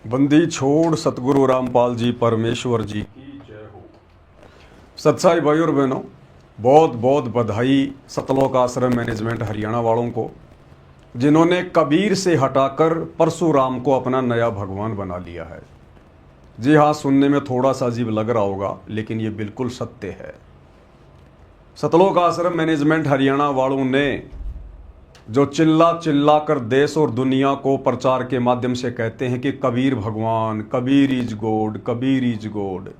बंदी छोड़ सतगुरु रामपाल जी परमेश्वर जी की जय हो। सत्साई भाई और बहनों, बहुत बहुत बधाई सतलोक आश्रम मैनेजमेंट हरियाणा वालों को, जिन्होंने कबीर से हटाकर परशुराम को अपना नया भगवान बना लिया है। जी हाँ, सुनने में थोड़ा सा अजीब लग रहा होगा, लेकिन ये बिल्कुल सत्य है। सतलोक आश्रम मैनेजमेंट हरियाणा वालों ने जो चिल्ला चिल्ला कर देश और दुनिया को प्रचार के माध्यम से कहते हैं कि कबीर भगवान, Kabir is God, Kabir is God,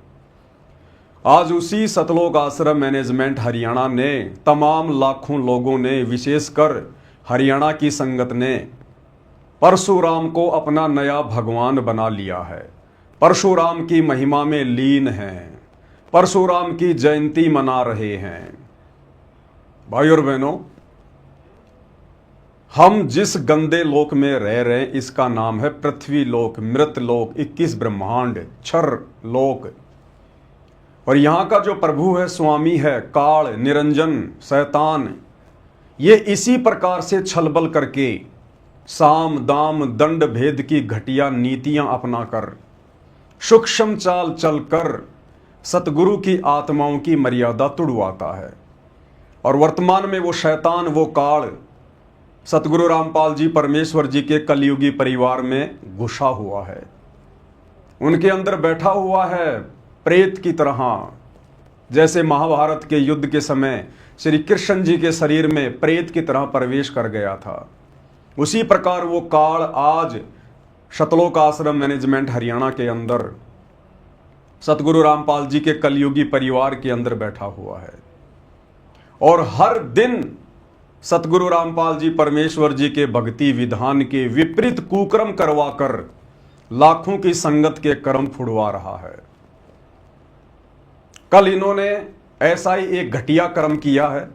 आज उसी सतलोक आश्रम मैनेजमेंट हरियाणा ने, तमाम लाखों लोगों ने, विशेषकर हरियाणा की संगत ने परशुराम को अपना नया भगवान बना लिया है। परशुराम की महिमा में लीन हैं, परशुराम की जयंती मना रहे हैं। भाई और बहनों, हम जिस गंदे लोक में रह रहे हैं इसका नाम है पृथ्वी लोक, मृत लोक, 21 ब्रह्मांड, क्षर लोक। और यहां का जो प्रभु है, स्वामी है, काल, निरंजन, शैतान, ये इसी प्रकार से छलबल करके साम दाम दंड भेद की घटिया नीतियां अपनाकर, सूक्ष्म चाल चलकर सतगुरु की आत्माओं की मर्यादा तुड़वाता है। और वर्तमान में वो शैतान, वो काल सतगुरु रामपाल जी परमेश्वर जी के कलयुगी परिवार में घुसा हुआ है। उनके अंदर बैठा हुआ है प्रेत की तरह। जैसे महाभारत के युद्ध के समय श्री कृष्ण जी के शरीर में प्रेत की तरह प्रवेश कर गया था, उसी प्रकार वो काल आज सतलोक आश्रम मैनेजमेंट हरियाणा के अंदर सतगुरु रामपाल जी के कलयुगी परिवार के अंदर बैठा हुआ है। और हर दिन सतगुरु रामपाल जी परमेश्वर जी के भक्ति विधान के विपरीत कुकर्म करवाकर लाखों की संगत के कर्म फुड़वा रहा है। कल इन्होंने ऐसा ही एक घटिया कर्म किया है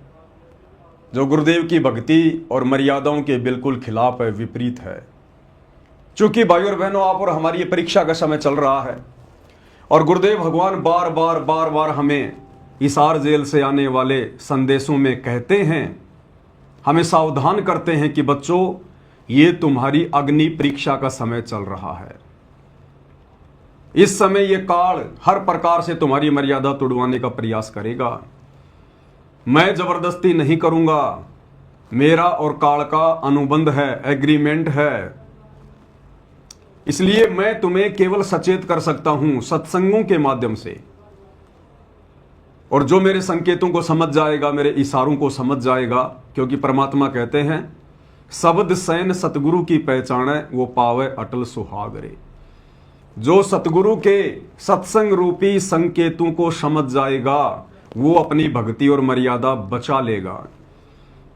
जो गुरुदेव की भक्ति और मर्यादाओं के बिल्कुल खिलाफ है, विपरीत है। चूंकि भाई और बहनों, आप और हमारी ये परीक्षा का समय चल रहा है और गुरुदेव भगवान बार बार हमें हिसार जेल से आने वाले संदेशों में कहते हैं, हमें सावधान करते हैं कि बच्चों, ये तुम्हारी अग्नि परीक्षा का समय चल रहा है। इस समय ये काल हर प्रकार से तुम्हारी मर्यादा तोड़वाने का प्रयास करेगा। मैं जबरदस्ती नहीं करूंगा, मेरा और काल का अनुबंध है, एग्रीमेंट है। इसलिए मैं तुम्हें केवल सचेत कर सकता हूं सत्संगों के माध्यम से। और जो मेरे संकेतों को समझ जाएगा, मेरे इशारों को समझ जाएगा, क्योंकि परमात्मा कहते हैं शब्द सैन सतगुरु की पहचाने वो पावे अटल सुहागरे। जो सतगुरु के सत्संग रूपी संकेतों को समझ जाएगा वो अपनी भक्ति और मर्यादा बचा लेगा।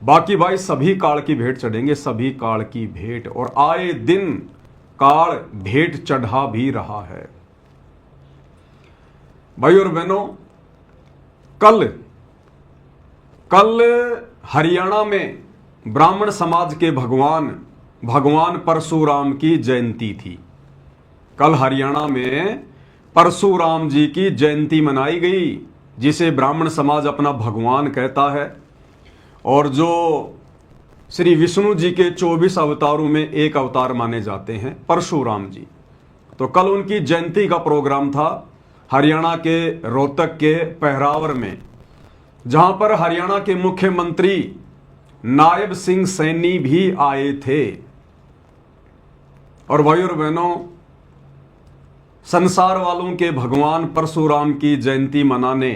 बाकी भाई सभी काल की भेंट चढ़ेंगे, सभी काल की भेंट, और आए दिन काल भेंट चढ़ा भी रहा है। भाई और बहनों, कल हरियाणा में ब्राह्मण समाज के भगवान परशुराम की जयंती थी। कल हरियाणा में परशुराम जी की जयंती मनाई गई, जिसे ब्राह्मण समाज अपना भगवान कहता है। और जो श्री विष्णु जी के 24 अवतारों में एक अवतार माने जाते हैं परशुराम जी। तो कल उनकी जयंती का प्रोग्राम था हरियाणा के रोहतक के पहरावर में, जहां पर हरियाणा के मुख्यमंत्री नायब सिंह सैनी भी आए थे। और भाई और बहनों, संसार वालों के भगवान परशुराम की जयंती मनाने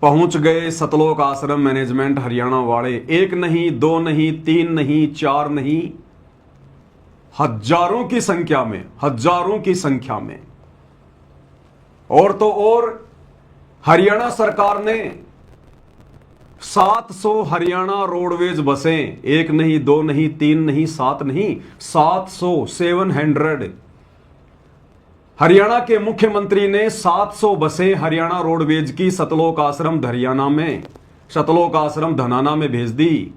पहुंच गए सतलोक आश्रम मैनेजमेंट हरियाणा वाले। एक नहीं, दो नहीं, तीन नहीं, चार नहीं, हजारों की संख्या में। और तो और हरियाणा सरकार ने 700 हरियाणा रोडवेज बसें, एक नहीं, दो नहीं, तीन नहीं, 7 नहीं, 700 हरियाणा के मुख्यमंत्री ने 700 बसें हरियाणा रोडवेज की सतलोक आश्रम सतलोक आश्रम धनाना में भेज दी।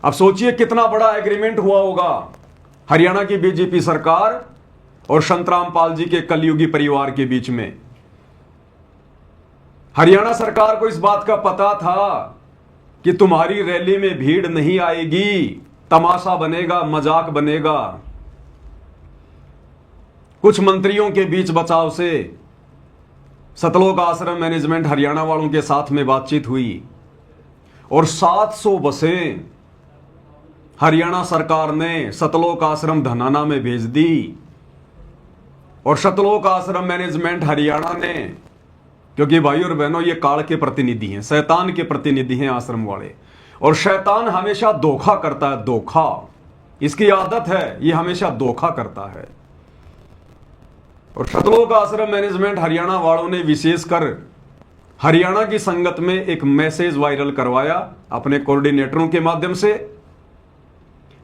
अब सोचिए कितना बड़ा एग्रीमेंट हुआ होगा हरियाणा की बीजेपी सरकार और संत रामपाल जी के कलयुगी परिवार के बीच में। हरियाणा सरकार को इस बात का पता था कि तुम्हारी रैली में भीड़ नहीं आएगी, तमाशा बनेगा, मजाक बनेगा। कुछ मंत्रियों के बीच बचाव से सतलोक आश्रम मैनेजमेंट हरियाणा वालों के साथ में बातचीत हुई और 700 बसें हरियाणा सरकार ने सतलोक आश्रम धनाना में भेज दी। और सतलोक आश्रम मैनेजमेंट हरियाणा ने, क्योंकि भाई और बहनों ये काल के प्रतिनिधि हैं, शैतान के प्रतिनिधि हैं आश्रम वाले, और शैतान हमेशा धोखा करता है, धोखा इसकी आदत है, ये हमेशा धोखा करता है। और सतलोक आश्रम मैनेजमेंट हरियाणा वालों ने विशेषकर हरियाणा की संगत में एक मैसेज वायरल करवाया अपने कोऑर्डिनेटरों के माध्यम से।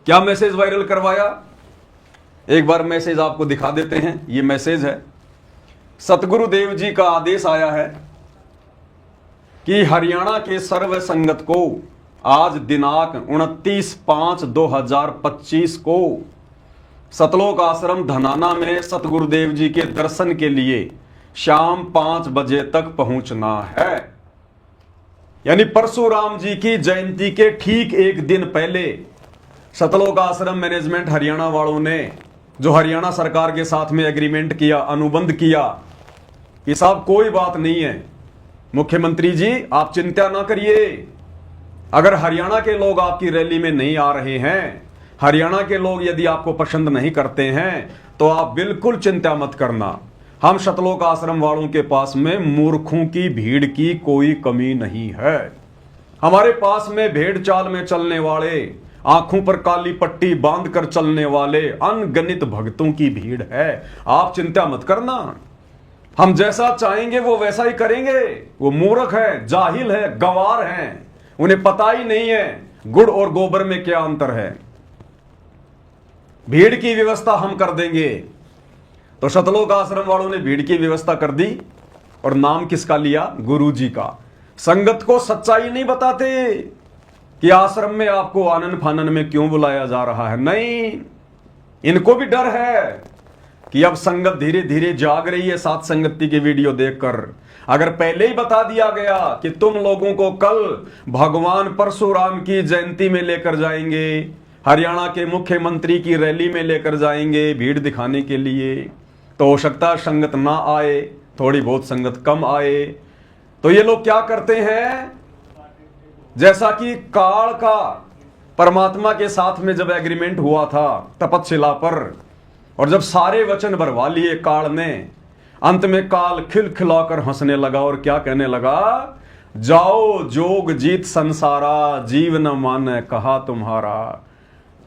क्या मैसेज वायरल करवाया, एक बार मैसेज आपको दिखा देते हैं। ये मैसेज है, सतगुरुदेव जी का आदेश आया है कि हरियाणा के सर्व संगत को आज दिनांक 29/5/2025 को सतलोक आश्रम धनाना में सतगुरुदेव जी के दर्शन के लिए शाम 5 बजे तक पहुंचना है। यानी परशुराम जी की जयंती के ठीक एक दिन पहले सतलोक आश्रम मैनेजमेंट हरियाणा वालों ने जो हरियाणा सरकार के साथ में एग्रीमेंट किया, अनुबंध किया कि साहब कोई बात नहीं है, मुख्यमंत्री जी आप चिंता ना करिए, अगर हरियाणा के लोग आपकी रैली में नहीं आ रहे हैं, हरियाणा के लोग यदि आपको पसंद नहीं करते हैं, तो आप बिल्कुल चिंता मत करना, हम सतलोक आश्रम वालों के पास में मूर्खों की भीड़ की कोई कमी नहीं है। हमारे पास में भेड़ चाल में चलने वाले, आंखों पर काली पट्टी बांधकर चलने वाले अनगिनत भक्तों की भीड़ है, आप चिंता मत करना, हम जैसा चाहेंगे वो वैसा ही करेंगे। वो मूर्ख है, जाहिल है, गंवार हैं, उन्हें पता ही नहीं है गुड़ और गोबर में क्या अंतर है। भीड़ की व्यवस्था हम कर देंगे। तो सतलोक आश्रम वालों ने भीड़ की व्यवस्था कर दी और नाम किसका लिया, गुरु जी का। संगत को सच्चाई नहीं बताते कि आश्रम में आपको आनन फानन में क्यों बुलाया जा रहा है, नहीं, इनको भी डर है कि अब संगत धीरे धीरे जाग रही है साथ संगति की वीडियो देखकर। अगर पहले ही बता दिया गया कि तुम लोगों को कल भगवान परशुराम की जयंती में लेकर जाएंगे, हरियाणा के मुख्यमंत्री की रैली में लेकर जाएंगे भीड़ दिखाने के लिए, तो हो सकता है संगत ना आए, थोड़ी बहुत संगत कम आए। तो ये लोग क्या करते हैं, जैसा कि काल का परमात्मा के साथ में जब एग्रीमेंट हुआ था तपतशिला पर, और जब सारे वचन भरवा लिए काल ने, अंत में काल खिलखिलाकर हंसने लगा और क्या कहने लगा, जाओ जोग जीत संसारा, जीव न माने कहा तुम्हारा,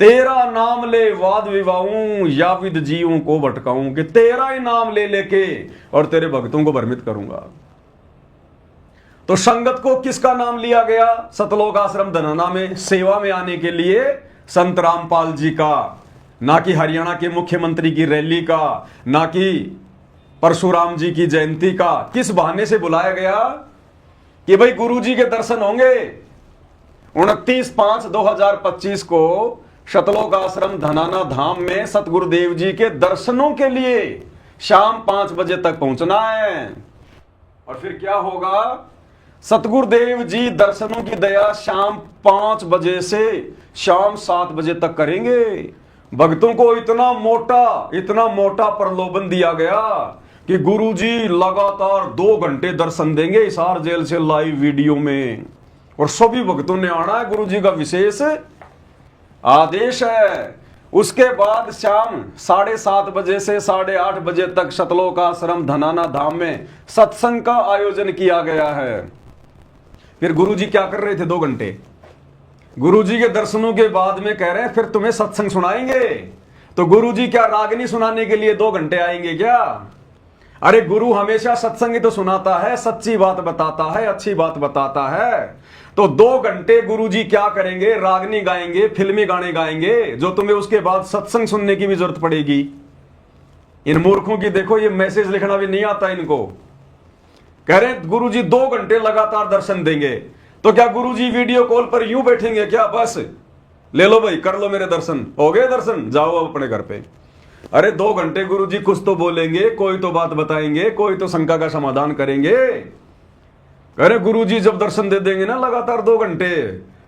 तेरा नाम ले वाद विवाऊं, या विद जीवों को भटकाऊं, कि तेरा ही नाम ले लेके और तेरे भक्तों को भ्रमित करूंगा। तो संगत को किसका नाम लिया गया, सतलोक आश्रम धनाना में सेवा में आने के लिए संत रामपाल जी का, ना कि हरियाणा के मुख्यमंत्री की रैली का, ना कि परशुराम जी की जयंती का। किस बहाने से बुलाया गया कि भाई गुरु जी के दर्शन होंगे 29/5/2025 को सतलोक आश्रम धनाना धाम में सतगुरुदेव जी के दर्शनों के लिए शाम 5 बजे तक पहुंचना है। और फिर क्या होगा, सतगुरुदेव जी दर्शनों की दया शाम 5 बजे से शाम 7 बजे तक करेंगे। भक्तों को इतना मोटा प्रलोभन दिया गया कि गुरुजी लगातार 2 घंटे दर्शन देंगे हिसार जेल से लाइव वीडियो में, और सभी भक्तों ने आना है, गुरुजी का विशेष आदेश है। उसके बाद शाम 7:30 बजे से 8:30 बजे तक सतलोक आश्रम धनाना धाम में सत्संग का आयोजन किया गया है। फिर गुरुजी क्या कर रहे थे 2 घंटे, गुरुजी के दर्शनों के बाद में कह रहे हैं फिर तुम्हें सत्संग सुनाएंगे। तो गुरुजी क्या रागनी सुनाने के लिए 2 घंटे आएंगे क्या? अरे गुरु हमेशा सत्संग ही तो सुनाता है, सच्ची बात बताता है, अच्छी बात बताता है। तो 2 घंटे गुरुजी क्या करेंगे, रागनी गाएंगे, फिल्मी गाने गाएंगे, जो तुम्हें उसके बाद सत्संग सुनने की भी जरूरत पड़ेगी। इन मूर्खों की देखो, ये मैसेज लिखना भी नहीं आता इनको। कह रहे गुरुजी 2 घंटे लगातार दर्शन देंगे, तो क्या गुरुजी वीडियो कॉल पर यूं बैठेंगे क्या? बस ले लो भाई, कर लो मेरे दर्शन, हो गए दर्शन, जाओ अब अपने घर पे। अरे 2 घंटे गुरुजी कुछ तो बोलेंगे, कोई तो बात बताएंगे, कोई तो शंका का समाधान करेंगे। अरे गुरुजी जब दर्शन दे देंगे ना लगातार 2 घंटे,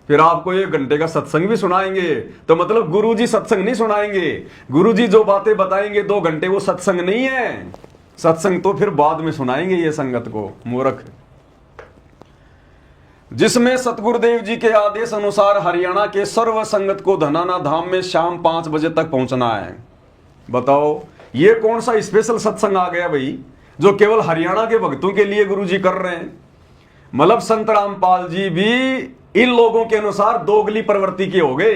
फिर आपको 1 घंटे का सत्संग भी सुनाएंगे। तो मतलब गुरुजी सत्संग नहीं सुनाएंगे, गुरुजी जो बातें बताएंगे 2 घंटे वो सत्संग नहीं है। सत्संग तो फिर बाद में सुनाएंगे ये संगत को, मूर्ख। जिसमें सतगुरुदेव जी के आदेश अनुसार हरियाणा के सर्व संगत को धनाना धाम में शाम 5 बजे तक पहुंचना है। बताओ ये कौन सा स्पेशल सत्संग आ गया भाई, जो केवल हरियाणा के भक्तों के लिए गुरुजी कर रहे हैं। मतलब संत रामपाल जी भी इन लोगों के अनुसार दोगली प्रवृत्ति के हो गए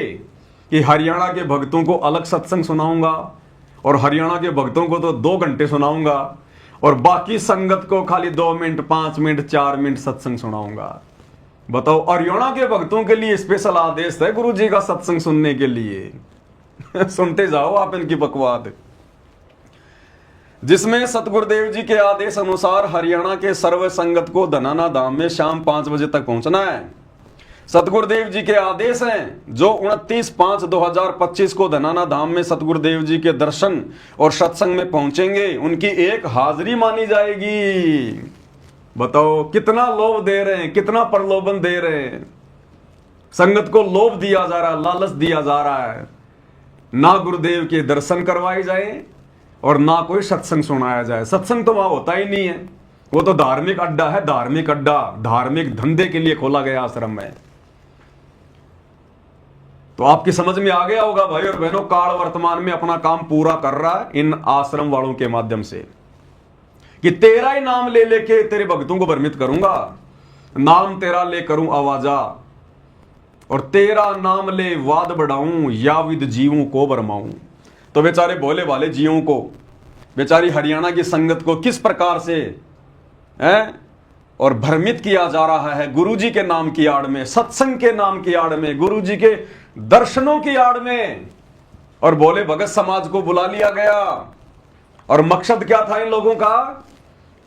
कि हरियाणा के भक्तों को अलग सत्संग सुनाऊंगा और हरियाणा के भक्तों को तो 2 घंटे सुनाऊंगा और बाकी संगत को खाली 2 मिनट, 5 मिनट, 4 मिनट सत्संग सुनाऊंगा। बताओ हरियाणा के भक्तों के लिए स्पेशल आदेश है गुरुजी का सत्संग सुनने के लिए। सुनते जाओ आप इनकी बकवाद। जिसमें सतगुरुदेव जी के आदेश अनुसार हरियाणा के सर्व संगत को धनाना धाम में शाम 5 बजे तक पहुंचना है। सतगुरुदेव जी के आदेश हैं जो 29/5/2025 को धनाना धाम में सतगुरुदेव जी के दर्शन और सत्संग में पहुंचेंगे, उनकी एक हाजिरी मानी जाएगी। बताओ कितना लोभ दे रहे हैं, कितना प्रलोभन दे रहे हैं। संगत को लोभ दिया जा रहा है, लालच दिया जा रहा है। ना गुरुदेव के दर्शन करवाए जाए और ना कोई सत्संग सुनाया जाए। सत्संग तो वहां होता ही नहीं है, वो तो धार्मिक अड्डा है, धार्मिक अड्डा, धार्मिक धंधे के लिए खोला गया आश्रम में। तो आपकी समझ में आ गया होगा भाई और बहनों, काल वर्तमान में अपना काम पूरा कर रहा है इन आश्रम वालों के माध्यम से कि तेरा ही नाम ले लेके तेरे भक्तों को भ्रमित करूंगा, नाम तेरा ले करूं आवाजा और तेरा नाम ले वाद बढ़ाऊं या विद जीवों को भरमाऊं। तो बेचारे भोले वाले जीवों को, बेचारी हरियाणा की संगत को किस प्रकार से है और भ्रमित किया जा रहा है गुरुजी के नाम की आड़ में, सत्संग के नाम की आड़ में, गुरुजी के दर्शनों की आड़ में। और भोले भगत समाज को बुला लिया गया और मकसद क्या था इन लोगों का?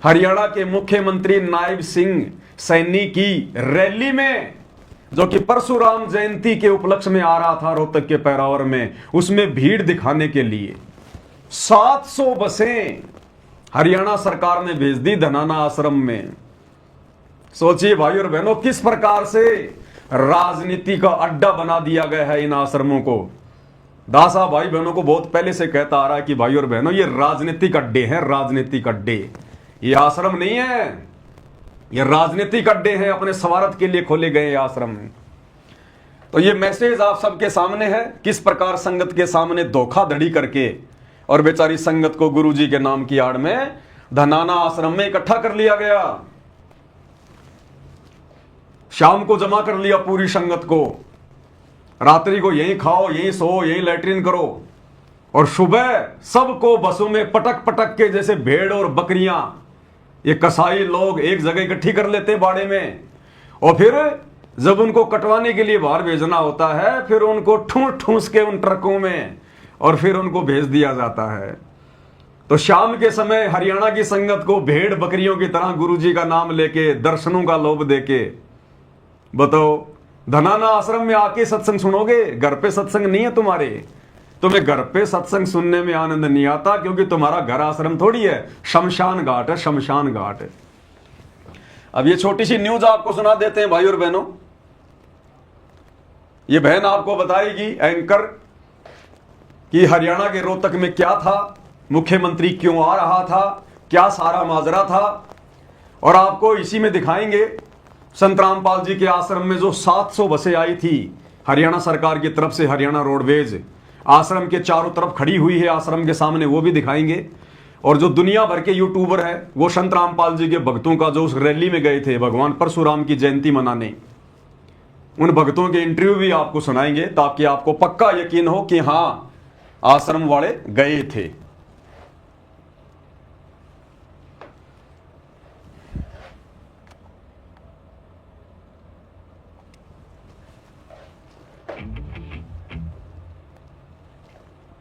हरियाणा के मुख्यमंत्री नायब सिंह सैनी की रैली में, जो कि परशुराम जयंती के उपलक्ष्य में आ रहा था रोहतक के पैरावर में, उसमें भीड़ दिखाने के लिए 700 बसें हरियाणा सरकार ने भेज दी धनाना आश्रम में। सोचिए भाई और बहनों किस प्रकार से राजनीति का अड्डा बना दिया गया है इन आश्रमों को। दासा भाई बहनों को बहुत पहले से कहता आ रहा है कि भाई और बहनों ये राजनीतिक अड्डे हैं, राजनीतिक अड्डे, ये आश्रम नहीं है, ये राजनीतिक अड्डे हैं, अपने स्वार्थ के लिए खोले गए आश्रम। तो ये मैसेज आप सबके सामने है, किस प्रकार संगत के सामने धोखाधड़ी करके और बेचारी संगत को गुरुजी के नाम की आड़ में धनाना आश्रम में इकट्ठा कर लिया गया। शाम को जमा कर लिया पूरी संगत को, रात्रि को यहीं खाओ, यहीं सो, यहीं लैट्रिन करो और सुबह सबको बसों में पटक पटक के जैसे भेड़ और बकरियां ये कसाई लोग एक जगह इकट्ठी कर लेते बाड़े में और फिर जब उनको कटवाने के लिए बाहर भेजना होता है फिर उनको ठूंस ठूंस के उन ट्रकों में और फिर उनको भेज दिया जाता है। तो शाम के समय हरियाणा की संगत को भेड़ बकरियों की तरह गुरुजी का नाम लेके दर्शनों का लोभ देके, बताओ धनाना आश्रम में आके सत्संग सुनोगे? घर पे सत्संग नहीं है तुम्हारे, तुम्हें घर पे सत्संग सुनने में आनंद नहीं आता क्योंकि तुम्हारा घर आश्रम थोड़ी है, शमशान घाट है, शमशान घाट है। अब ये छोटी सी न्यूज आपको सुना देते हैं भाई और बहनों। ये बहन आपको बताएगी एंकर कि हरियाणा के रोहतक में क्या था, मुख्यमंत्री क्यों आ रहा था, क्या सारा माजरा था, और आपको इसी में दिखाएंगे संत रामपाल जी के आश्रम में जो 700 बसें आई थी हरियाणा सरकार की तरफ से, हरियाणा रोडवेज आश्रम के चारों तरफ खड़ी हुई है आश्रम के सामने, वो भी दिखाएंगे। और जो दुनिया भर के यूट्यूबर है वो संत रामपाल जी के भक्तों का जो उस रैली में गए थे भगवान परशुराम की जयंती मनाने, उन भक्तों के इंटरव्यू भी आपको सुनाएंगे ताकि आपको पक्का यकीन हो कि हां आश्रम वाले गए थे।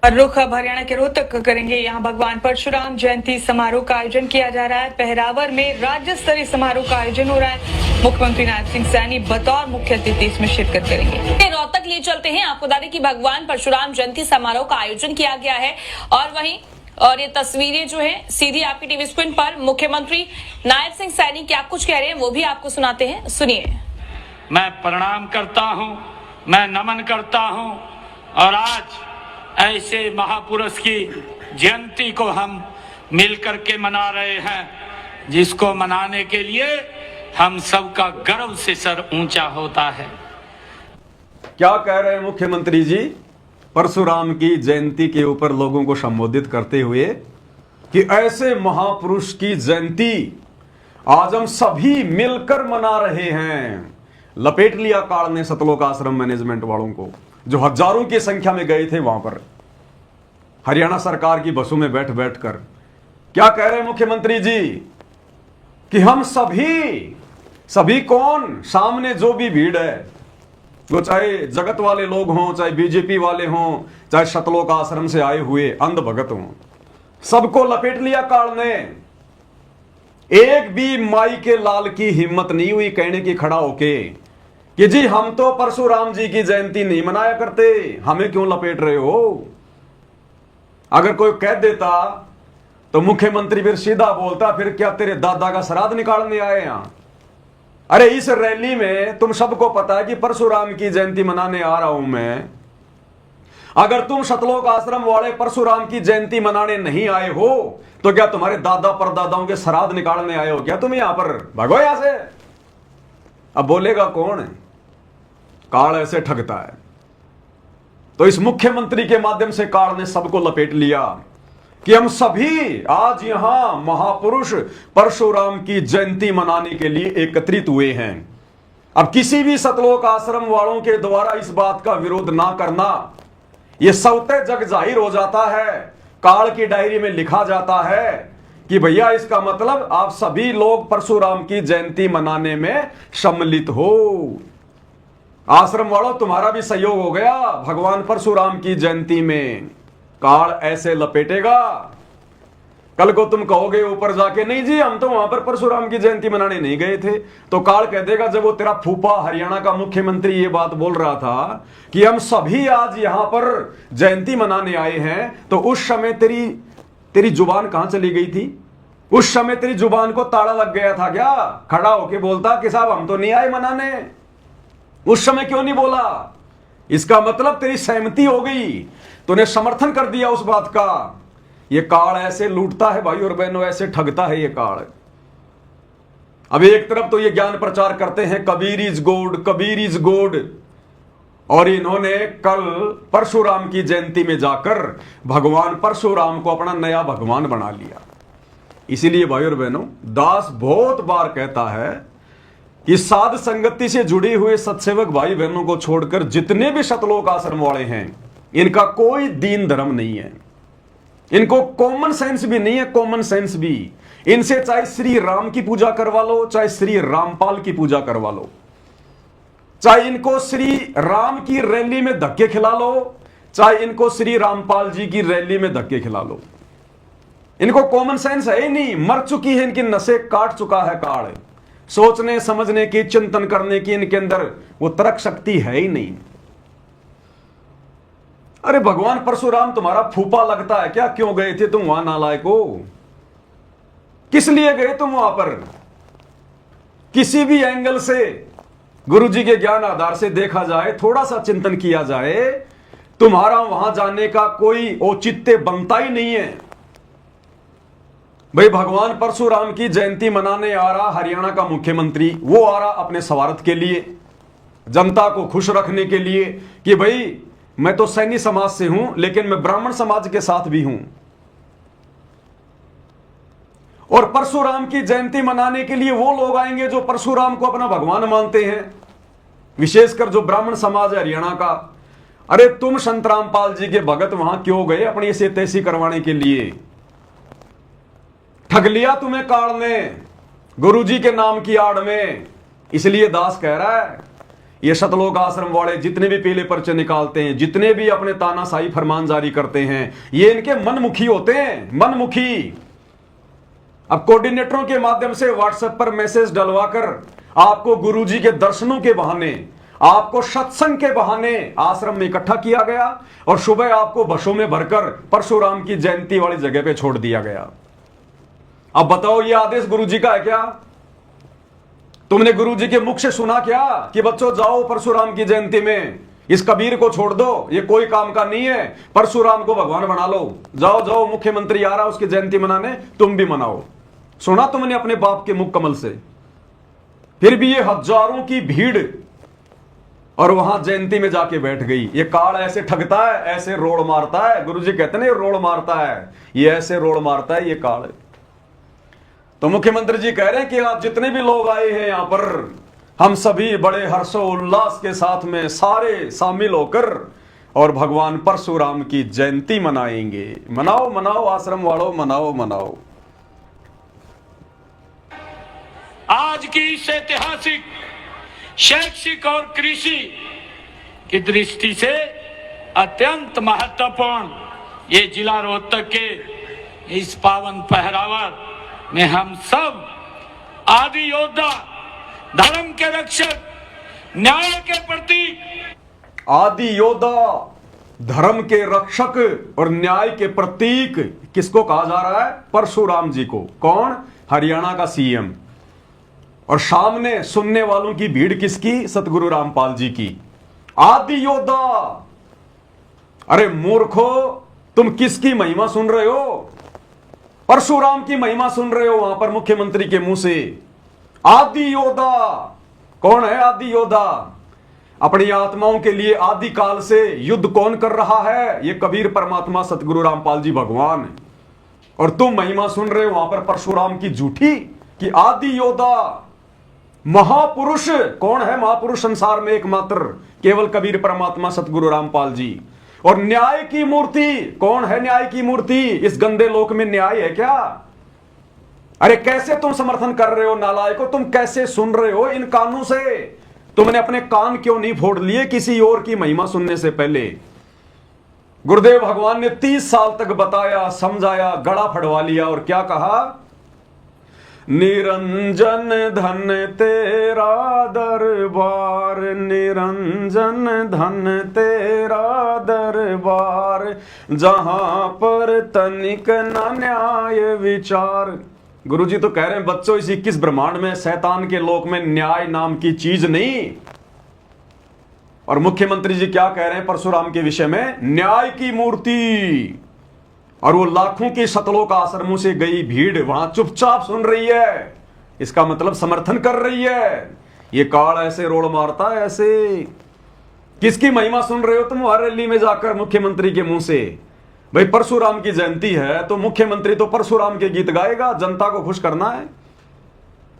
रुख अब हरियाणा के रोहतक करेंगे। यहाँ भगवान परशुराम जयंती समारोह का आयोजन किया जा रहा है। पहरावर में राज्य स्तरीय समारोह का आयोजन हो रहा है। मुख्यमंत्री नायब सिंह सैनी बतौर मुख्य अतिथि इसमें शिरकत करेंगे। रोहतक लिए चलते हैं, आपको बता दें कि भगवान परशुराम जयंती समारोह का आयोजन किया गया है और ये तस्वीरें जो है सीधी आपकी टीवी स्क्रीन पर मुख्यमंत्री नायब सिंह सैनी क्या कुछ कह रहे हैं वो भी आपको सुनाते हैं, सुनिए। मैं प्रणाम करता हूं, मैं नमन करता हूं। और आज ऐसे महापुरुष की जयंती को हम मिलकर के मना रहे हैं, जिसको मनाने के लिए हम सबका गर्व से सर ऊंचा होता है। क्या कह रहे हैं मुख्यमंत्री जी परशुराम की जयंती के ऊपर लोगों को संबोधित करते हुए कि ऐसे महापुरुष की जयंती आज हम सभी मिलकर मना रहे हैं। लपेट लिया काल ने सतलोक आश्रम मैनेजमेंट वालों को, जो हजारों की संख्या में गए थे वहां पर हरियाणा सरकार की बसों में बैठ बैठ कर। क्या कह रहे हैं मुख्यमंत्री जी कि हम सभी कौन, सामने जो भी भीड़ है, वो चाहे जगत वाले लोग हों, चाहे बीजेपी वाले हों, चाहे सतलोक आश्रम से आए हुए अंध भगत हों, सबको लपेट लिया काल ने। एक भी माई के लाल की हिम्मत नहीं हुई कहने की खड़ा होके कि जी हम तो परशुराम जी की जयंती नहीं मनाया करते, हमें क्यों लपेट रहे हो। अगर कोई कह देता तो मुख्यमंत्री फिर सीधा बोलता, फिर क्या तेरे दादा का श्राद्ध निकालने आए यहां। अरे इस रैली में तुम सबको पता है कि परशुराम की जयंती मनाने आ रहा हूं मैं। अगर तुम सतलोक आश्रम वाले परशुराम की जयंती मनाने नहीं आए हो तो क्या तुम्हारे दादा परदादाओं के श्राद्ध निकालने आए हो क्या तुम यहां पर? भगो यहां से। अब बोलेगा कौन है? काल ऐसे ठगता है। तो इस मुख्यमंत्री के माध्यम से काल ने सबको लपेट लिया कि हम सभी आज यहां महापुरुष परशुराम की जयंती मनाने के लिए एकत्रित हुए हैं। अब किसी भी सतलोक आश्रम वालों के द्वारा इस बात का विरोध ना करना, यह स्वतः जग जाहिर हो जाता है, काल की डायरी में लिखा जाता है कि भैया इसका मतलब आप सभी लोग परशुराम की जयंती मनाने में सम्मिलित हो। आश्रम वालों तुम्हारा भी सहयोग हो गया भगवान परशुराम की जयंती में। काल ऐसे लपेटेगा, कल को तुम कहोगे ऊपर जाके नहीं जी हम तो वहां पर परशुराम की जयंती मनाने नहीं गए थे, तो काल कह देगा जब वो तेरा फूफा हरियाणा का मुख्यमंत्री ये बात बोल रहा था कि हम सभी आज यहां पर जयंती मनाने आए हैं, तो उस समय तेरी जुबान कहां चली गई थी? उस समय तेरी जुबान को ताला लग गया था क्या? खड़ा होके बोलता कि साहब हम तो नहीं आए मनाने। उस समय क्यों नहीं बोला? इसका मतलब तेरी सहमति हो गई, तूने समर्थन कर दिया उस बात का। ये काल ऐसे लूटता है भाई और बहनों, ऐसे ठगता है ये काल। अब एक तरफ तो ये ज्ञान प्रचार करते हैं Kabir is God, Kabir is God, और इन्होंने कल परशुराम की जयंती में जाकर भगवान परशुराम को अपना नया भगवान बना लिया। इसीलिए भाई और बहनों, दास बहुत बार कहता है कि साध संगति से जुड़े हुए सत्सेवक भाई बहनों को छोड़कर जितने भी सतलोक आश्रम वाले हैं, इनका कोई दीन धर्म नहीं है, इनको कॉमन सेंस भी नहीं है। कॉमन सेंस भी इनसे चाहे श्री राम की पूजा करवा लो, चाहे श्री रामपाल की पूजा करवा लो, चाहे इनको श्री राम की रैली में धक्के खिला लो, चाहे इनको श्री रामपाल जी की रैली में धक्के खिला लो, इनको कॉमन सेंस है ही नहीं। मर चुकी है इनकी नसें, काट चुका है काल। सोचने समझने की, चिंतन करने की इनके अंदर वो तर्क शक्ति है ही नहीं। अरे भगवान परशुराम तुम्हारा फूफा लगता है क्या? क्यों गए थे तुम वहां नालायक हो? किस लिए गए तुम वहां पर? किसी भी एंगल से गुरुजी के ज्ञान आधार से देखा जाए, थोड़ा सा चिंतन किया जाए, तुम्हारा वहां जाने का कोई औचित्य बनता ही नहीं है। भाई भगवान परशुराम की जयंती मनाने आ रहा हरियाणा का मुख्यमंत्री, वो आ रहा अपने स्वार्थ के लिए, जनता को खुश रखने के लिए कि भाई मैं तो सैनी समाज से हूं लेकिन मैं ब्राह्मण समाज के साथ भी हूं, और परशुराम की जयंती मनाने के लिए वो लोग आएंगे जो परशुराम को अपना भगवान मानते हैं, विशेषकर जो ब्राह्मण समाज है हरियाणा का। अरे तुम संत रामपाल जी के भगत वहां क्यों गए अपनी ऐसी तैसी करवाने के लिए? ठग लिया तुम्हें काल ने गुरुजी के नाम की आड़ में। इसलिए दास कह रहा है ये सतलोक आश्रम वाले जितने भी पीले पर्चे निकालते हैं, जितने भी अपने तानाशाही फरमान जारी करते हैं, ये इनके मनमुखी होते हैं, मनमुखी। अब कोऑर्डिनेटरों के माध्यम से व्हाट्सएप पर मैसेज डलवाकर आपको गुरुजी के दर्शनों के बहाने, आपको सत्संग के बहाने आश्रम में इकट्ठा किया गया और सुबह आपको बसों में भरकर परशुराम की जयंती वाली जगह पे छोड़ दिया गया। अब बताओ ये आदेश गुरुजी का है क्या? तुमने गुरुजी के मुख से सुना क्या कि बच्चों जाओ परशुराम की जयंती में इस कबीर को छोड़ दो, ये कोई काम का नहीं है, परशुराम को भगवान बना लो, जाओ जाओ मुख्यमंत्री आ रहा उसकी जयंती मनाने, तुम भी मनाओ। सुना तुमने अपने बाप के मुख कमल से? फिर भी ये हजारों की भीड़ और वहां जयंती में जाके बैठ गई। ये काल ऐसे ठगता है, ऐसे रोड़ मारता है। गुरुजी कहते हैं रोड़ मारता है, ये ऐसे रोड़ मारता है ये काल। तो मुख्यमंत्री जी कह रहे हैं कि आप जितने भी लोग आए हैं यहां पर, हम सभी बड़े हर्षोल्लास के साथ में सारे शामिल होकर और भगवान परशुराम की जयंती मनाएंगे। मनाओ मनाओ आश्रम वालों, मनाओ मनाओ। आज की इस ऐतिहासिक शैक्षिक और कृषि की दृष्टि से अत्यंत महत्वपूर्ण ये जिला रोहतक के इस पावन पहरावर में हम सब आदि योद्धा, धर्म के रक्षक, न्याय के प्रतीक, आदि योद्धा, धर्म के रक्षक और न्याय के प्रतीक किसको कहा जा रहा है? परशुराम जी को। कौन? हरियाणा का सीएम। और सामने सुनने वालों की भीड़ किसकी? सतगुरु रामपाल जी की। आदि योद्धा। अरे मूर्खो, तुम किसकी महिमा सुन रहे हो? परशुराम की महिमा सुन रहे हो वहां पर मुख्यमंत्री के मुंह से। आदि योद्धा कौन है? आदि योद्धा अपनी आत्माओं के लिए आदि काल से युद्ध कौन कर रहा है? ये कबीर परमात्मा सतगुरु रामपाल जी भगवान। और तुम महिमा सुन रहे हो वहां पर परशुराम की झूठी कि आदि योद्धा। महापुरुष कौन है? महापुरुष संसार में एकमात्र केवल कबीर परमात्मा सतगुरु रामपाल जी। और न्याय की मूर्ति कौन है? न्याय की मूर्ति। इस गंदे लोक में न्याय है क्या? अरे कैसे तुम समर्थन कर रहे हो नालायकों? तुम कैसे सुन रहे हो इन कानों से? तुमने अपने कान क्यों नहीं फोड़ लिए किसी और की महिमा सुनने से पहले? गुरुदेव भगवान ने 30 साल तक बताया, समझाया, गड़ा फड़वा लिया और क्या कहा? निरंजन धन तेरा दरबार, निरंजन धन तेरा दरबार, जहां पर तनिक न न्याय विचार। गुरुजी तो कह रहे हैं बच्चों इस 21 ब्रह्मांड में शैतान के लोक में न्याय नाम की चीज नहीं। और मुख्यमंत्री जी क्या कह रहे हैं परशुराम के विषय में? न्याय की मूर्ति। और वो लाखों की शतलोक आश्रमों से गई भीड़ वहां चुपचाप सुन रही है। इसका मतलब समर्थन कर रही है। ये काल ऐसे रोड़ मारता है ऐसे। किसकी महिमा सुन रहे हो तुम हर रैली में जाकर मुख्यमंत्री के मुंह से? भाई परशुराम की जयंती है तो मुख्यमंत्री तो परशुराम के गीत गाएगा, जनता को खुश करना है।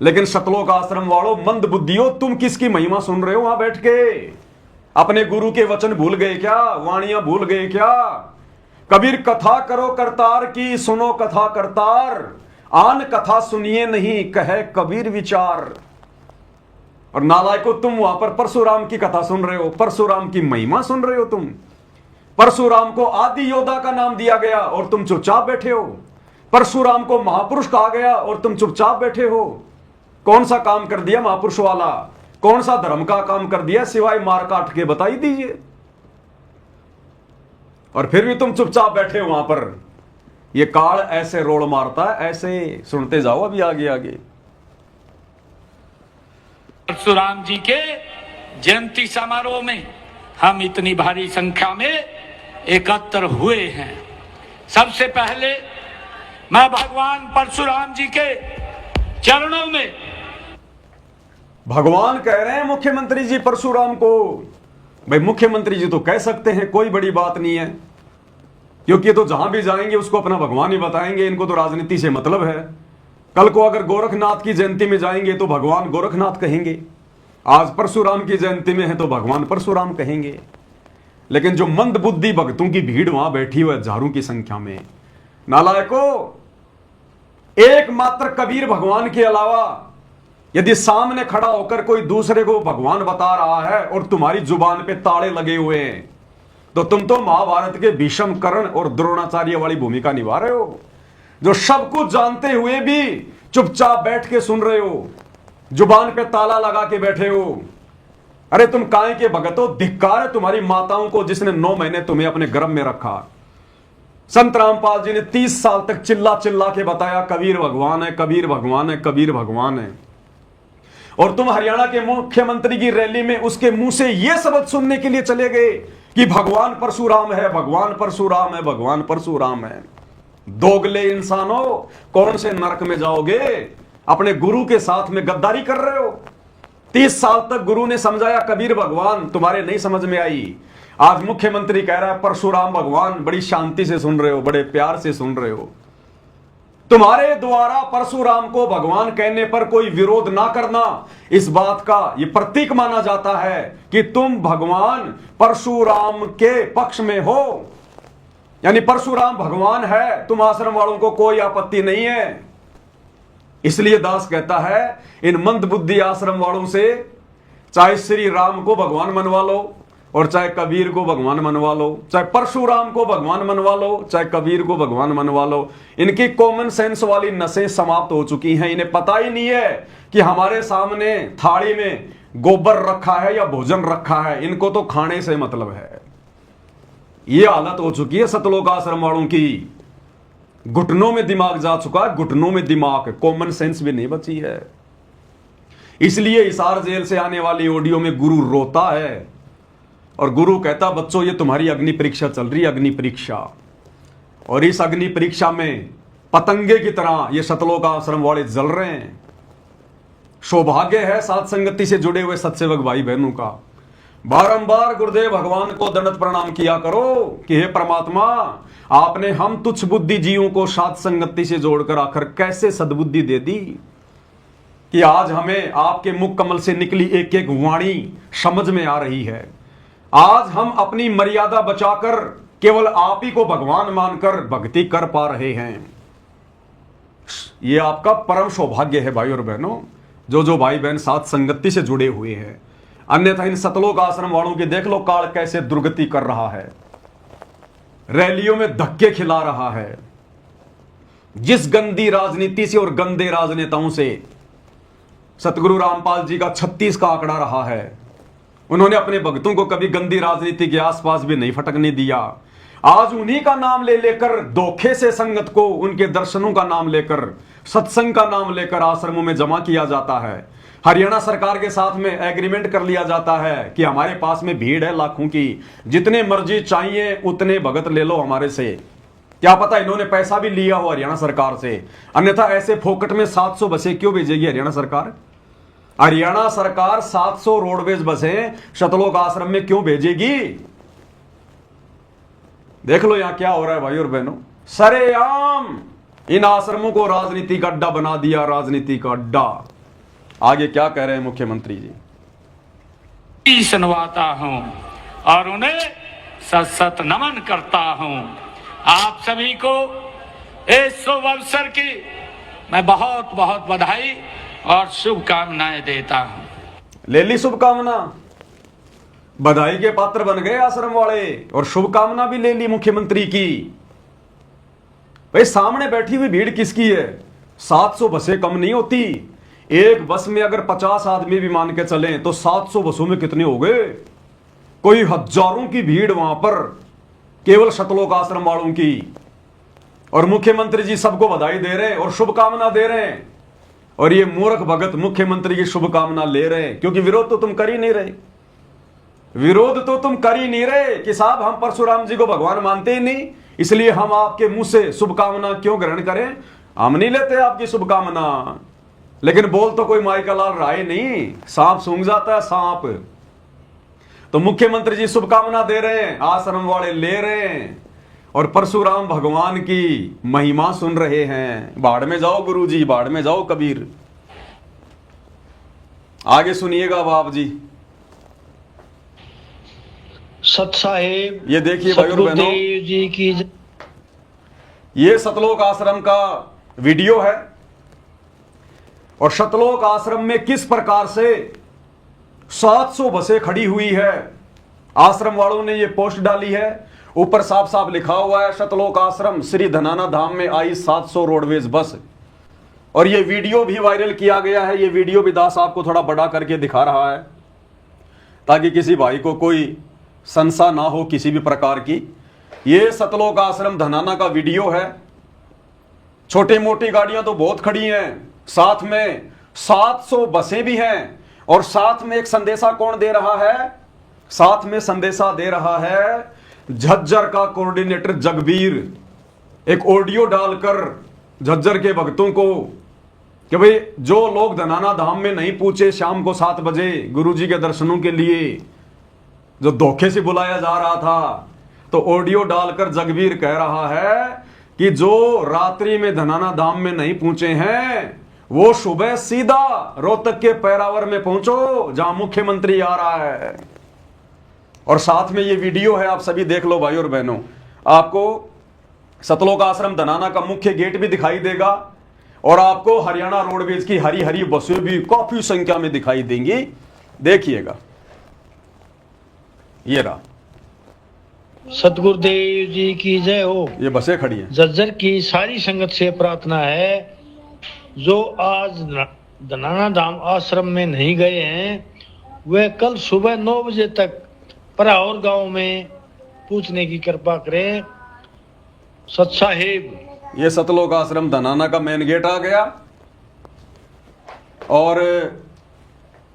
लेकिन शतलोक आश्रम वालों, मंद बुद्धियों, तुम किसकी महिमा सुन रहे हो वहां बैठ के? अपने गुरु के वचन भूल गए क्या? वाणियां भूल गए क्या? कबीर कथा करो करतार की, सुनो कथा करतार, आन कथा सुनिए नहीं कहे कबीर विचार। और नालायकों, तुम वहां पर परशुराम की कथा सुन रहे हो, परशुराम की महिमा सुन रहे हो तुम। परशुराम को आदि योद्धा का नाम दिया गया और तुम चुपचाप बैठे हो। परशुराम को महापुरुष कहा गया और तुम चुपचाप बैठे हो। कौन सा काम कर दिया महापुरुष वाला? कौन सा धर्म का काम कर दिया सिवाय मार काट के? बताई दीजिए। और फिर भी तुम चुपचाप बैठे हो वहां पर। ये काल ऐसे रोड़ मारता है ऐसे। सुनते जाओ अभी आगे आगे। परशुराम जी के जयंती समारोह में हम इतनी भारी संख्या में एकत्र हुए हैं। सबसे पहले मैं भगवान परशुराम जी के चरणों में, भगवान कह रहे हैं मुख्यमंत्री जी परशुराम को। भाई मुख्यमंत्री जी तो कह सकते हैं, कोई बड़ी बात नहीं है, क्योंकि ये तो जहां भी जाएंगे उसको अपना भगवान ही बताएंगे। इनको तो राजनीति से मतलब है। कल को अगर गोरखनाथ की जयंती में जाएंगे तो भगवान गोरखनाथ कहेंगे, आज परशुराम की जयंती में है तो भगवान परशुराम कहेंगे। लेकिन जो मंद बुद्धि भक्तों की भीड़ वहां बैठी हुई हजारों की संख्या में, नालायकों, एकमात्र कबीर भगवान के अलावा यदि सामने खड़ा होकर कोई दूसरे को भगवान बता रहा है और तुम्हारी जुबान पे ताले लगे हुए हैं, तो तुम तो महाभारत के भीष्म, कर्ण और द्रोणाचार्य वाली भूमिका निभा रहे हो, जो सब कुछ जानते हुए भी चुपचाप बैठ के सुन रहे हो, जुबान पे ताला लगा के बैठे हो। अरे तुम काहे के भगत हो? धिक्कार है तुम्हारी माताओं को जिसने 9 महीने तुम्हें अपने गर्भ में रखा। संत रामपाल जी ने 30 साल तक चिल्ला चिल्ला के बताया कबीर भगवान है, कबीर भगवान है, कबीर भगवान है। और तुम हरियाणा के मुख्यमंत्री की रैली में उसके मुंह से यह शब्द सुनने के लिए चले गए कि भगवान परशुराम है, भगवान परशुराम है, भगवान परशुराम है। दोगले इंसानों, कौन से नरक में जाओगे? अपने गुरु के साथ में गद्दारी कर रहे हो। 30 साल तक गुरु ने समझाया कबीर भगवान, तुम्हारे नहीं समझ में आई। आज मुख्यमंत्री कह रहा है परशुराम भगवान, बड़ी शांति से सुन रहे हो, बड़े प्यार से सुन रहे हो। तुम्हारे द्वारा परशुराम को भगवान कहने पर कोई विरोध ना करना, इस बात का यह प्रतीक माना जाता है कि तुम भगवान परशुराम के पक्ष में हो। यानी परशुराम भगवान है, तुम आश्रम वालों को कोई आपत्ति नहीं है। इसलिए दास कहता है इन मंदबुद्धि आश्रम वालों से चाहे श्री राम को भगवान मनवा लो और चाहे कबीर को भगवान मनवा लो, चाहे परशुराम को भगवान मनवा लो, चाहे कबीर को भगवान मनवा लो, इनकी कॉमन सेंस वाली नसें समाप्त हो चुकी हैं। इन्हें पता ही नहीं है कि हमारे सामने थाली में गोबर रखा है या भोजन रखा है, इनको तो खाने से मतलब है। यह हालत हो चुकी है सतलोक आश्रम वालों की। घुटनों में दिमाग जा चुका है, घुटनों में दिमाग, कॉमन सेंस भी नहीं बची है। इसलिए हिसार जेल से आने वाली ऑडियो में गुरु रोता है और गुरु कहता बच्चों ये तुम्हारी अग्नि परीक्षा चल रही है, अग्नि परीक्षा। और इस अग्नि परीक्षा में पतंगे की तरह ये सतलोक आश्रम वाले जल रहे हैं। सौभाग्य है साथ संगति से जुड़े हुए सत्सेवक भाई बहनों का। बारंबार गुरुदेव भगवान को दंडवत प्रणाम किया करो कि हे परमात्मा, आपने हम तुच्छ बुद्धि जीवों को साथ संगति से जोड़कर आखिर कैसे सद्बुद्धि दे दी कि आज हमें आपके मुख कमल से निकली एक एक वाणी समझ में आ रही है। आज हम अपनी मर्यादा बचाकर केवल आप ही को भगवान मानकर भक्ति कर पा रहे हैं। यह आपका परम सौभाग्य है भाई और बहनों, जो भाई बहन साथ संगति से जुड़े हुए हैं। अन्यथा इन सतलोक आश्रम वालों की देख लो काल कैसे दुर्गति कर रहा है, रैलियों में धक्के खिला रहा है। जिस गंदी राजनीति से और गंदे राजनेताओं से सतगुरु रामपाल जी का 36 का आंकड़ा रहा है, उन्होंने अपने भक्तों को कभी गंदी राजनीति के आसपास भी नहीं फटकने दिया। आज उन्हीं का नाम ले लेकर धोखे से संगत को, उनके दर्शनों का नाम लेकर, सत्संग का नाम लेकर आश्रमों में जमा किया जाता है। हरियाणा सरकार के साथ में एग्रीमेंट कर लिया जाता है कि हमारे पास में भीड़ है लाखों की, जितने मर्जी चाहिए उतने भगत ले लो हमारे से। क्या पता इन्होंने पैसा भी लिया हो हरियाणा सरकार से, अन्यथा ऐसे फोकट में 700 बसें क्यों भेजेगी हरियाणा सरकार? हरियाणा सरकार 700 रोडवेज बसें सतलोक आश्रम में क्यों भेजेगी? देख लो यहां क्या हो रहा है भाई और बहनों। सरेआम इन आश्रमों को राजनीति का अड्डा बना दिया, राजनीति का अड्डा। आगे क्या कह रहे हैं मुख्यमंत्री जी? सुनवाता हूं और उन्हें सत सत नमन करता हूं। आप सभी को इस शुभ अवसर की मैं बहुत बहुत बधाई और शुभकामनाएं देता हूं। ले ली शुभकामना, बधाई के पात्र बन गए आश्रम वाले और शुभकामना भी ले ली मुख्यमंत्री की। भाई सामने बैठी हुई भीड़ किसकी है? 700 बसें कम नहीं होती। एक बस में अगर 50 आदमी भी मान के चले तो 700 बसों में कितने हो गए? कोई हजारों की भीड़ वहां पर केवल सतलोक आश्रम वालों की। और मुख्यमंत्री जी सबको बधाई दे रहे हैं और शुभकामना दे रहे हैं। और ये मूर्ख भगत मुख्यमंत्री की शुभकामना ले रहे हैं, क्योंकि विरोध तो तुम कर ही नहीं रहे। विरोध तो तुम कर ही नहीं रहे कि साहब हम परशुराम जी को भगवान मानते ही नहीं, इसलिए हम आपके मुंह से शुभकामना क्यों ग्रहण करें? हम नहीं लेते आपकी शुभकामना। लेकिन बोल तो कोई माई का लाल रहा ही नहीं, सांप सूंघ जाता है सांप। तो मुख्यमंत्री जी शुभकामना दे रहे हैं, आश्रम वाले ले रहे हैं और परशुराम भगवान की महिमा सुन रहे हैं। बाढ़ में जाओ गुरु जी, बाढ़ में जाओ कबीर। आगे सुनिएगा बाप जी। सत साहेब ये देखिए भाई और बहनों, जी की ये सतलोक आश्रम का वीडियो है और सतलोक आश्रम में किस प्रकार से 700 बसें खड़ी हुई है। आश्रम वालों ने ये पोस्ट डाली है, ऊपर साफ साफ लिखा हुआ है सतलोक आश्रम श्री धनाना धाम में आई 700 रोडवेज बस। और ये वीडियो भी वायरल किया गया है। ये वीडियो भी दास आपको थोड़ा बड़ा करके दिखा रहा है ताकि किसी भाई को कोई संशय ना हो किसी भी प्रकार की। ये सतलोक आश्रम धनाना का वीडियो है। छोटी मोटी गाड़ियां तो बहुत खड़ी हैं, साथ में 700 बसें भी हैं, और साथ में एक संदेशा कौन दे रहा है? साथ में संदेशा दे रहा है झज्जर का कोऑर्डिनेटर जगबीर, एक ऑडियो डालकर झज्जर के भक्तों को कि भाई जो लोग धनाना धाम में नहीं पहुंचे शाम को 7 बजे गुरुजी के दर्शनों के लिए, जो धोखे से बुलाया जा रहा था, तो ऑडियो डालकर जगबीर कह रहा है कि जो रात्रि में धनाना धाम में नहीं पहुंचे हैं वो सुबह सीधा रोहतक के पैरावर में पहुंचो जहां मुख्यमंत्री आ रहा है। और साथ में ये वीडियो है, आप सभी देख लो भाई और बहनों। आपको सतलोक आश्रम धनाना का मुख्य गेट भी दिखाई देगा, और आपको हरियाणा रोडवेज की हरी हरी बसें भी काफी संख्या में दिखाई देंगी। देखिएगा, ये रहा। सतगुरुदेव जी की जय हो। ये बसें खड़ी हैं। झज्जर की सारी संगत से प्रार्थना है, जो आज धनाना धाम आश्रम में नहीं गए हैं वे कल सुबह 9 बजे तक पराौर गांव में पूछने की कृपा करें। सत साहेब। ये सतलोक आश्रम धनाना का मेन गेट आ गया, और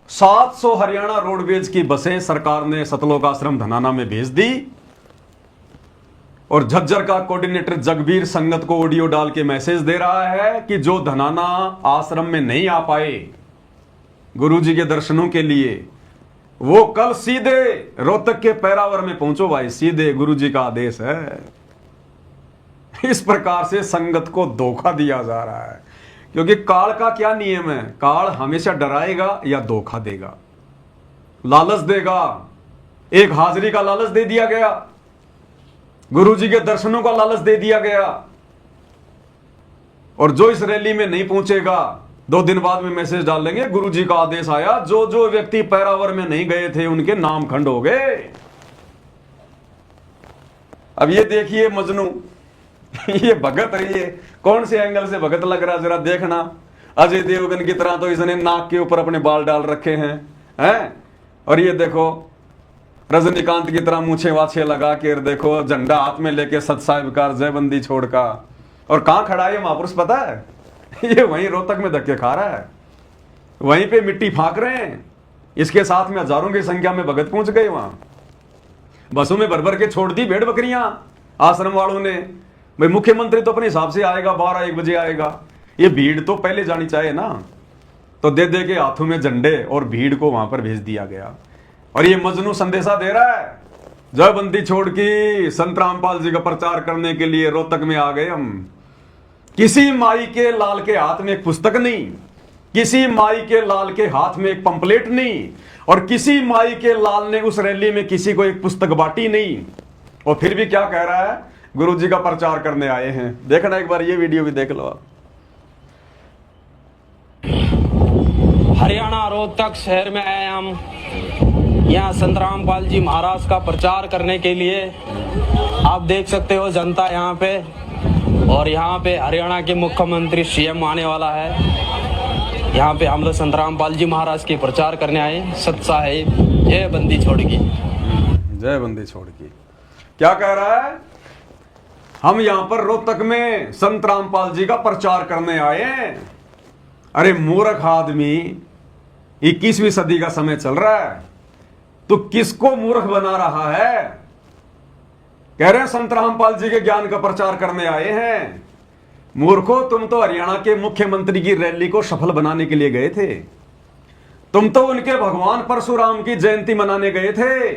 700 हरियाणा रोडवेज की बसें सरकार ने सतलोक आश्रम धनाना में भेज दी, और झज्जर का कोऑर्डिनेटर जगबीर संगत को ऑडियो डाल के मैसेज दे रहा है कि जो धनाना आश्रम में नहीं आ पाए गुरुजी के दर्शनों के लिए, वो कल सीधे रोहतक के पैरावर में पहुंचो भाई, सीधे गुरुजी का आदेश है। इस प्रकार से संगत को धोखा दिया जा रहा है, क्योंकि काल का क्या नियम है? काल हमेशा डराएगा या धोखा देगा, लालच देगा। एक हाजिरी का लालच दे दिया गया, गुरुजी के दर्शनों का लालच दे दिया गया, और जो इस रैली में नहीं पहुंचेगा 2 दिन बाद में मैसेज डाल लेंगे गुरुजी का आदेश आया, जो जो व्यक्ति पैरावर में नहीं गए थे उनके नाम खंड हो गए। अब ये देखिए मजनू, ये भगत है, ये कौन से एंगल से भगत लग रहा है जरा देखना। अजय देवगन की तरह तो इसने नाक के ऊपर अपने बाल डाल रखे हैं, और ये देखो रजनीकांत की तरह मूछे वाछे लगा के, देखो झंडा हाथ में लेके सत साहिब का जयबंदी छोड़ का। और कहां खड़ा है ये महापुरुष पता है? ये वहीं रोहतक में धक्के खा रहा है, वहीं पे मिट्टी फाक रहे हैं। इसके साथ में हजारों की संख्या में भगत पहुंच गए वहां, बसों में भर भर के छोड़ दी भेड़ बकरियां आश्रम वालों ने। भाई मुख्यमंत्री तो अपने हिसाब से आएगा, 12-1 बजे आएगा, ये भीड़ तो पहले जानी चाहिए ना। तो दे दे के हाथों में झंडे और भीड़ को वहां पर भेज दिया गया। और ये मजनू संदेशा दे रहा है, जयबंदी छोड़ के संत रामपाल जी का प्रचार करने के लिए रोहतक में आ गए हम। किसी माई के लाल के हाथ में एक पुस्तक नहीं, किसी माई के लाल के हाथ में एक पंपलेट नहीं, और किसी माई के लाल ने उस रैली में किसी को एक पुस्तक बांटी नहीं। और फिर भी क्या कह रहा है? गुरुजी का प्रचार करने आए हैं। देखना एक बार, ये वीडियो भी देख लो आप। हरियाणा रोहतक शहर में आए हम, यहाँ संत रामपाल जी महाराज का प्रचार करने के लिए। आप देख सकते हो जनता यहाँ पे, और यहाँ पे हरियाणा के मुख्यमंत्री सीएम आने वाला है। यहाँ पे हम लोग संत रामपाल जी महाराज के प्रचार करने आए। सत साहिब जय बंदी छोड़ की, जय बंदी छोड़ की। क्या कह रहा है? हम यहाँ पर रोहतक में संत रामपाल जी का प्रचार करने आए हैं। अरे मूर्ख आदमी, 21वीं सदी का समय चल रहा है, तो किसको मूर्ख बना रहा है? कह रहे हैं संत रामपाल जी के ज्ञान का प्रचार करने आए हैं। मूर्खो, तुम तो हरियाणा के मुख्यमंत्री की रैली को सफल बनाने के लिए गए थे। तुम तो उनके भगवान परशुराम की जयंती मनाने गए थे।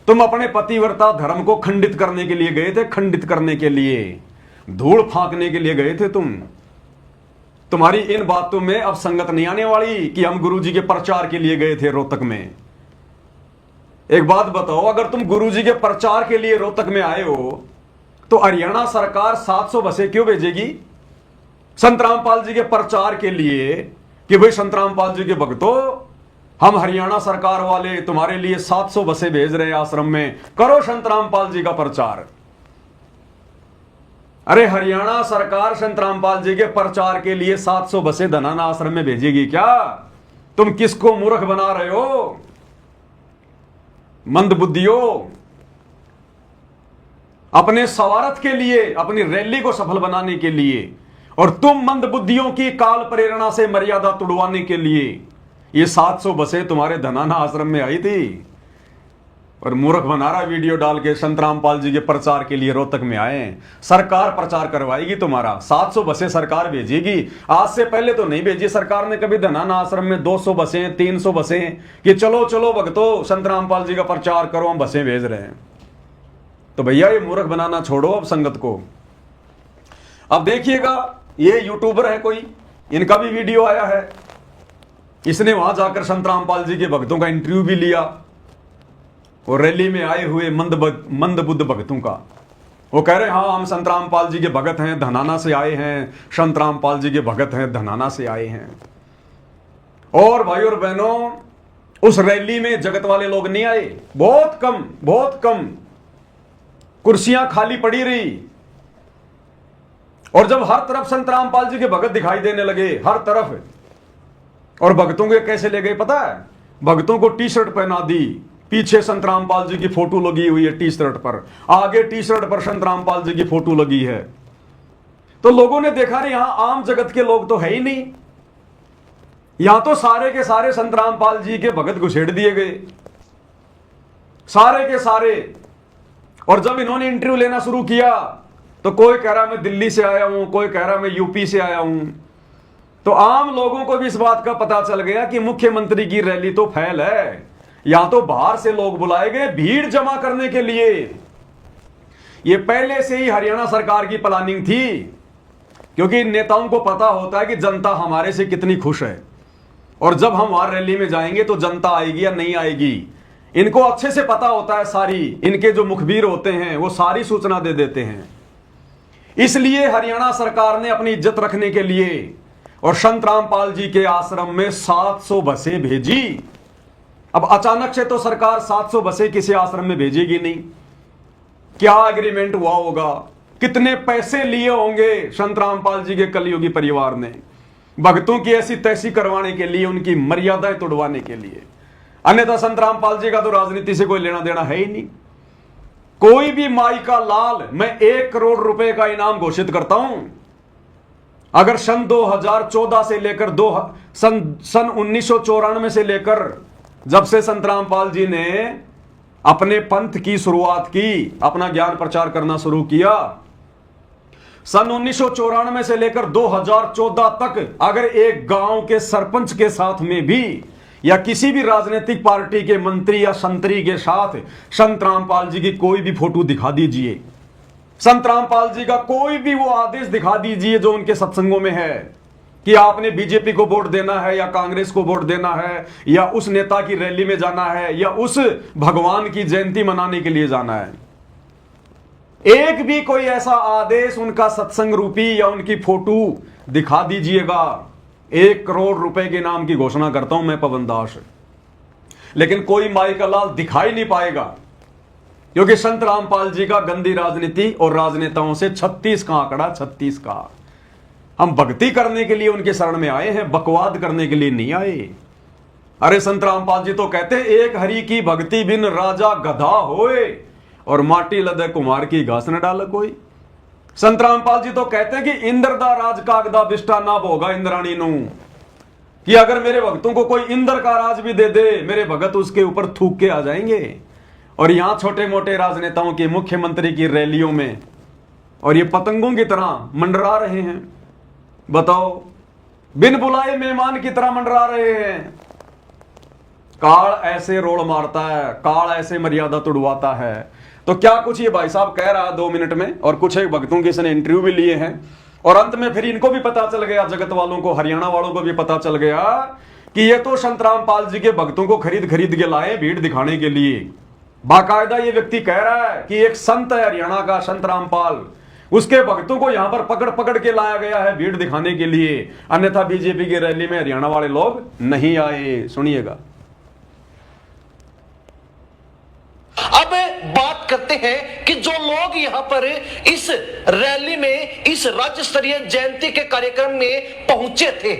तुम अपने पतिव्रता धर्म को खंडित करने के लिए गए थे, खंडित करने के लिए, धूल फांकने के लिए गए थे तुम। तुम्हारी इन बातों में अब संगत नहीं आने वाली कि हम गुरुजी के प्रचार के लिए गए थे रोहतक में। एक बात बताओ, अगर तुम गुरुजी के प्रचार के लिए रोहतक में आए हो तो हरियाणा सरकार 700 बसें क्यों भेजेगी संत रामपाल जी के प्रचार के लिए? कि भाई संत रामपाल जी के भक्तों, हम हरियाणा सरकार वाले तुम्हारे लिए 700 बसें भेज रहे हैं आश्रम में, करो संत रामपाल जी का प्रचार। अरे हरियाणा सरकार संत रामपाल जी के प्रचार के लिए 700 बसें धनाना आश्रम में भेजेगी क्या? तुम किसको मूर्ख बना रहे हो? मंदबुद्धियों, अपने स्वार्थ के लिए, अपनी रैली को सफल बनाने के लिए, और तुम मंदबुद्धियों की काल प्रेरणा से मर्यादा तुड़वाने के लिए ये 700 बसें तुम्हारे धनाना आश्रम में आई थी और मूर्ख बना रहा वीडियो डाल के संत रामपाल जी के प्रचार के लिए रोहतक में आए हैं। सरकार प्रचार करवाएगी तुम्हारा, 700 बसें सरकार भेजेगी। आज से पहले तो नहीं भेजी सरकार ने कभी धनाना आश्रम में 200 बसें 300 बसें कि चलो चलो भक्तों संत रामपाल जी का प्रचार करो, हम बसें भेज रहे हैं। तो भैया ये मूर्ख बनाना छोड़ो अब संगत को। अब देखिएगा ये यूट्यूबर है कोई, इनका भी वीडियो आया है, इसने वहां जाकर संत रामपाल जी के भक्तों का इंटरव्यू भी लिया और रैली में आए हुए मंदबुद्ध भक्तों का। वो कह रहे हाँ हम संत रामपाल जी के भगत हैं, धनाना से आए हैं, संत रामपाल जी के भगत हैं, धनाना से आए हैं। और भाई और बहनों, उस रैली में जगत वाले लोग नहीं आए, बहुत कम कुर्सियां खाली पड़ी रही। और जब हर तरफ संत रामपाल जी के भगत दिखाई देने लगे, हर तरफ, और भक्तों को कैसे ले गए पता है? भक्तों को टी शर्ट पहना दी, पीछे संत रामपाल जी की फोटो लगी हुई है टी शर्ट पर, आगे टी शर्ट पर संत रामपाल जी की फोटो लगी है। तो लोगों ने देखा नहीं यहां आम जगत के लोग तो है ही नहीं, यहां तो सारे के सारे संत रामपाल जी के भगत घुसेड़ दिए गए, सारे के सारे। और जब इन्होंने इंटरव्यू लेना शुरू किया तो कोई कह रहा मैं दिल्ली से आया हूं, कोई कह रहा मैं यूपी से आया हूं। तो आम लोगों को भी इस बात का पता चल गया कि मुख्यमंत्री की रैली तो फैल है, यहां तो बाहर से लोग बुलाए गए भीड़ जमा करने के लिए। यह पहले से ही हरियाणा सरकार की प्लानिंग थी, क्योंकि नेताओं को पता होता है कि जनता हमारे से कितनी खुश है, और जब हम वहां रैली में जाएंगे तो जनता आएगी या नहीं आएगी, इनको अच्छे से पता होता है। सारी इनके जो मुखबिर होते हैं वो सारी सूचना दे देते हैं। इसलिए हरियाणा सरकार ने अपनी इज्जत रखने के लिए और संत रामपाल जी के आश्रम में 700 बसें भेजी। अब अचानक से तो सरकार 700 बसें किसी आश्रम में भेजेगी नहीं। क्या एग्रीमेंट हुआ होगा, कितने पैसे लिए होंगे संत रामपाल जी के कलयुगी परिवार ने भक्तों की ऐसी तैसी करवाने के लिए, उनकी मर्यादाएं तोड़वाने के लिए। अन्यथा संत रामपाल जी का तो राजनीति से कोई लेना देना है ही नहीं। कोई भी माई का लाल मैं 1 करोड़ रुपए का इनाम घोषित करता हूं अगर सन 2014 से लेकर सन 1994 से लेकर जब से संत रामपाल जी ने अपने पंथ की शुरुआत की, अपना ज्ञान प्रचार करना शुरू किया, सन 1994 से लेकर 2014 तक अगर एक गांव के सरपंच के साथ में भी या किसी भी राजनीतिक पार्टी के मंत्री या संतरी के साथ संत रामपाल जी की कोई भी फोटो दिखा दीजिए, संत रामपाल जी का कोई भी वो आदेश दिखा दीजिए जो उनके सत्संगों में है कि आपने बीजेपी को वोट देना है या कांग्रेस को वोट देना है या उस नेता की रैली में जाना है या उस भगवान की जयंती मनाने के लिए जाना है, एक भी कोई ऐसा आदेश उनका सत्संग रूपी या उनकी फोटो दिखा दीजिएगा, 1 करोड़ रुपए के नाम की घोषणा करता हूं मैं पवन दास। लेकिन कोई माई का लाल दिखाई नहीं पाएगा, क्योंकि संत रामपाल जी का गंदी राजनीति और राजनेताओं से 36 का आंकड़ा, 36 का। हम भक्ति करने के लिए उनके शरण में आए हैं, बकवाद करने के लिए नहीं आए। अरे संत रामपाल जी तो कहते हैं एक हरि की भक्ति बिन राजा गधा होए और माटी लदे कुमार की घास न डाले कोई। संत रामपाल जी तो कहते हैं कि इंद्र दा राज कागदा बिष्टा ना भोगा इंद्राणी नू, कि अगर मेरे भक्तों को कोई इंद्र का राज भी दे दे मेरे भगत उसके ऊपर थूक के आ जाएंगे। और यहां छोटे मोटे राजनेताओं के, मुख्यमंत्री की रैलियों में और ये पतंगों की तरह मंडरा रहे हैं। बताओ, बिन बुलाए मेहमान की तरह मंडरा रहे हैं। काल ऐसे रोल मारता है, काल ऐसे मर्यादा तुड़वाता है। तो क्या कुछ ये भाई साहब कह रहा 2 मिनट में, और कुछ एक भक्तों के इसने इंटरव्यू भी लिए हैं, और अंत में फिर इनको भी पता चल गया, जगत वालों को, हरियाणा वालों को भी पता चल गया कि ये तो संत रामपाल जी के भक्तों को खरीद के लाए भीड़ दिखाने के लिए। बाकायदा ये व्यक्ति कह रहा है कि एक संत है हरियाणा का, संत रामपाल, उसके भक्तों को यहां पर पकड़ के लाया गया है भीड़ दिखाने के लिए, अन्यथा बीजेपी की रैली में हरियाणा वाले लोग नहीं आए। सुनिएगा। अब बात करते हैं कि जो लोग यहां पर इस रैली में, इस राज्य स्तरीय जयंती के कार्यक्रम में पहुंचे थे,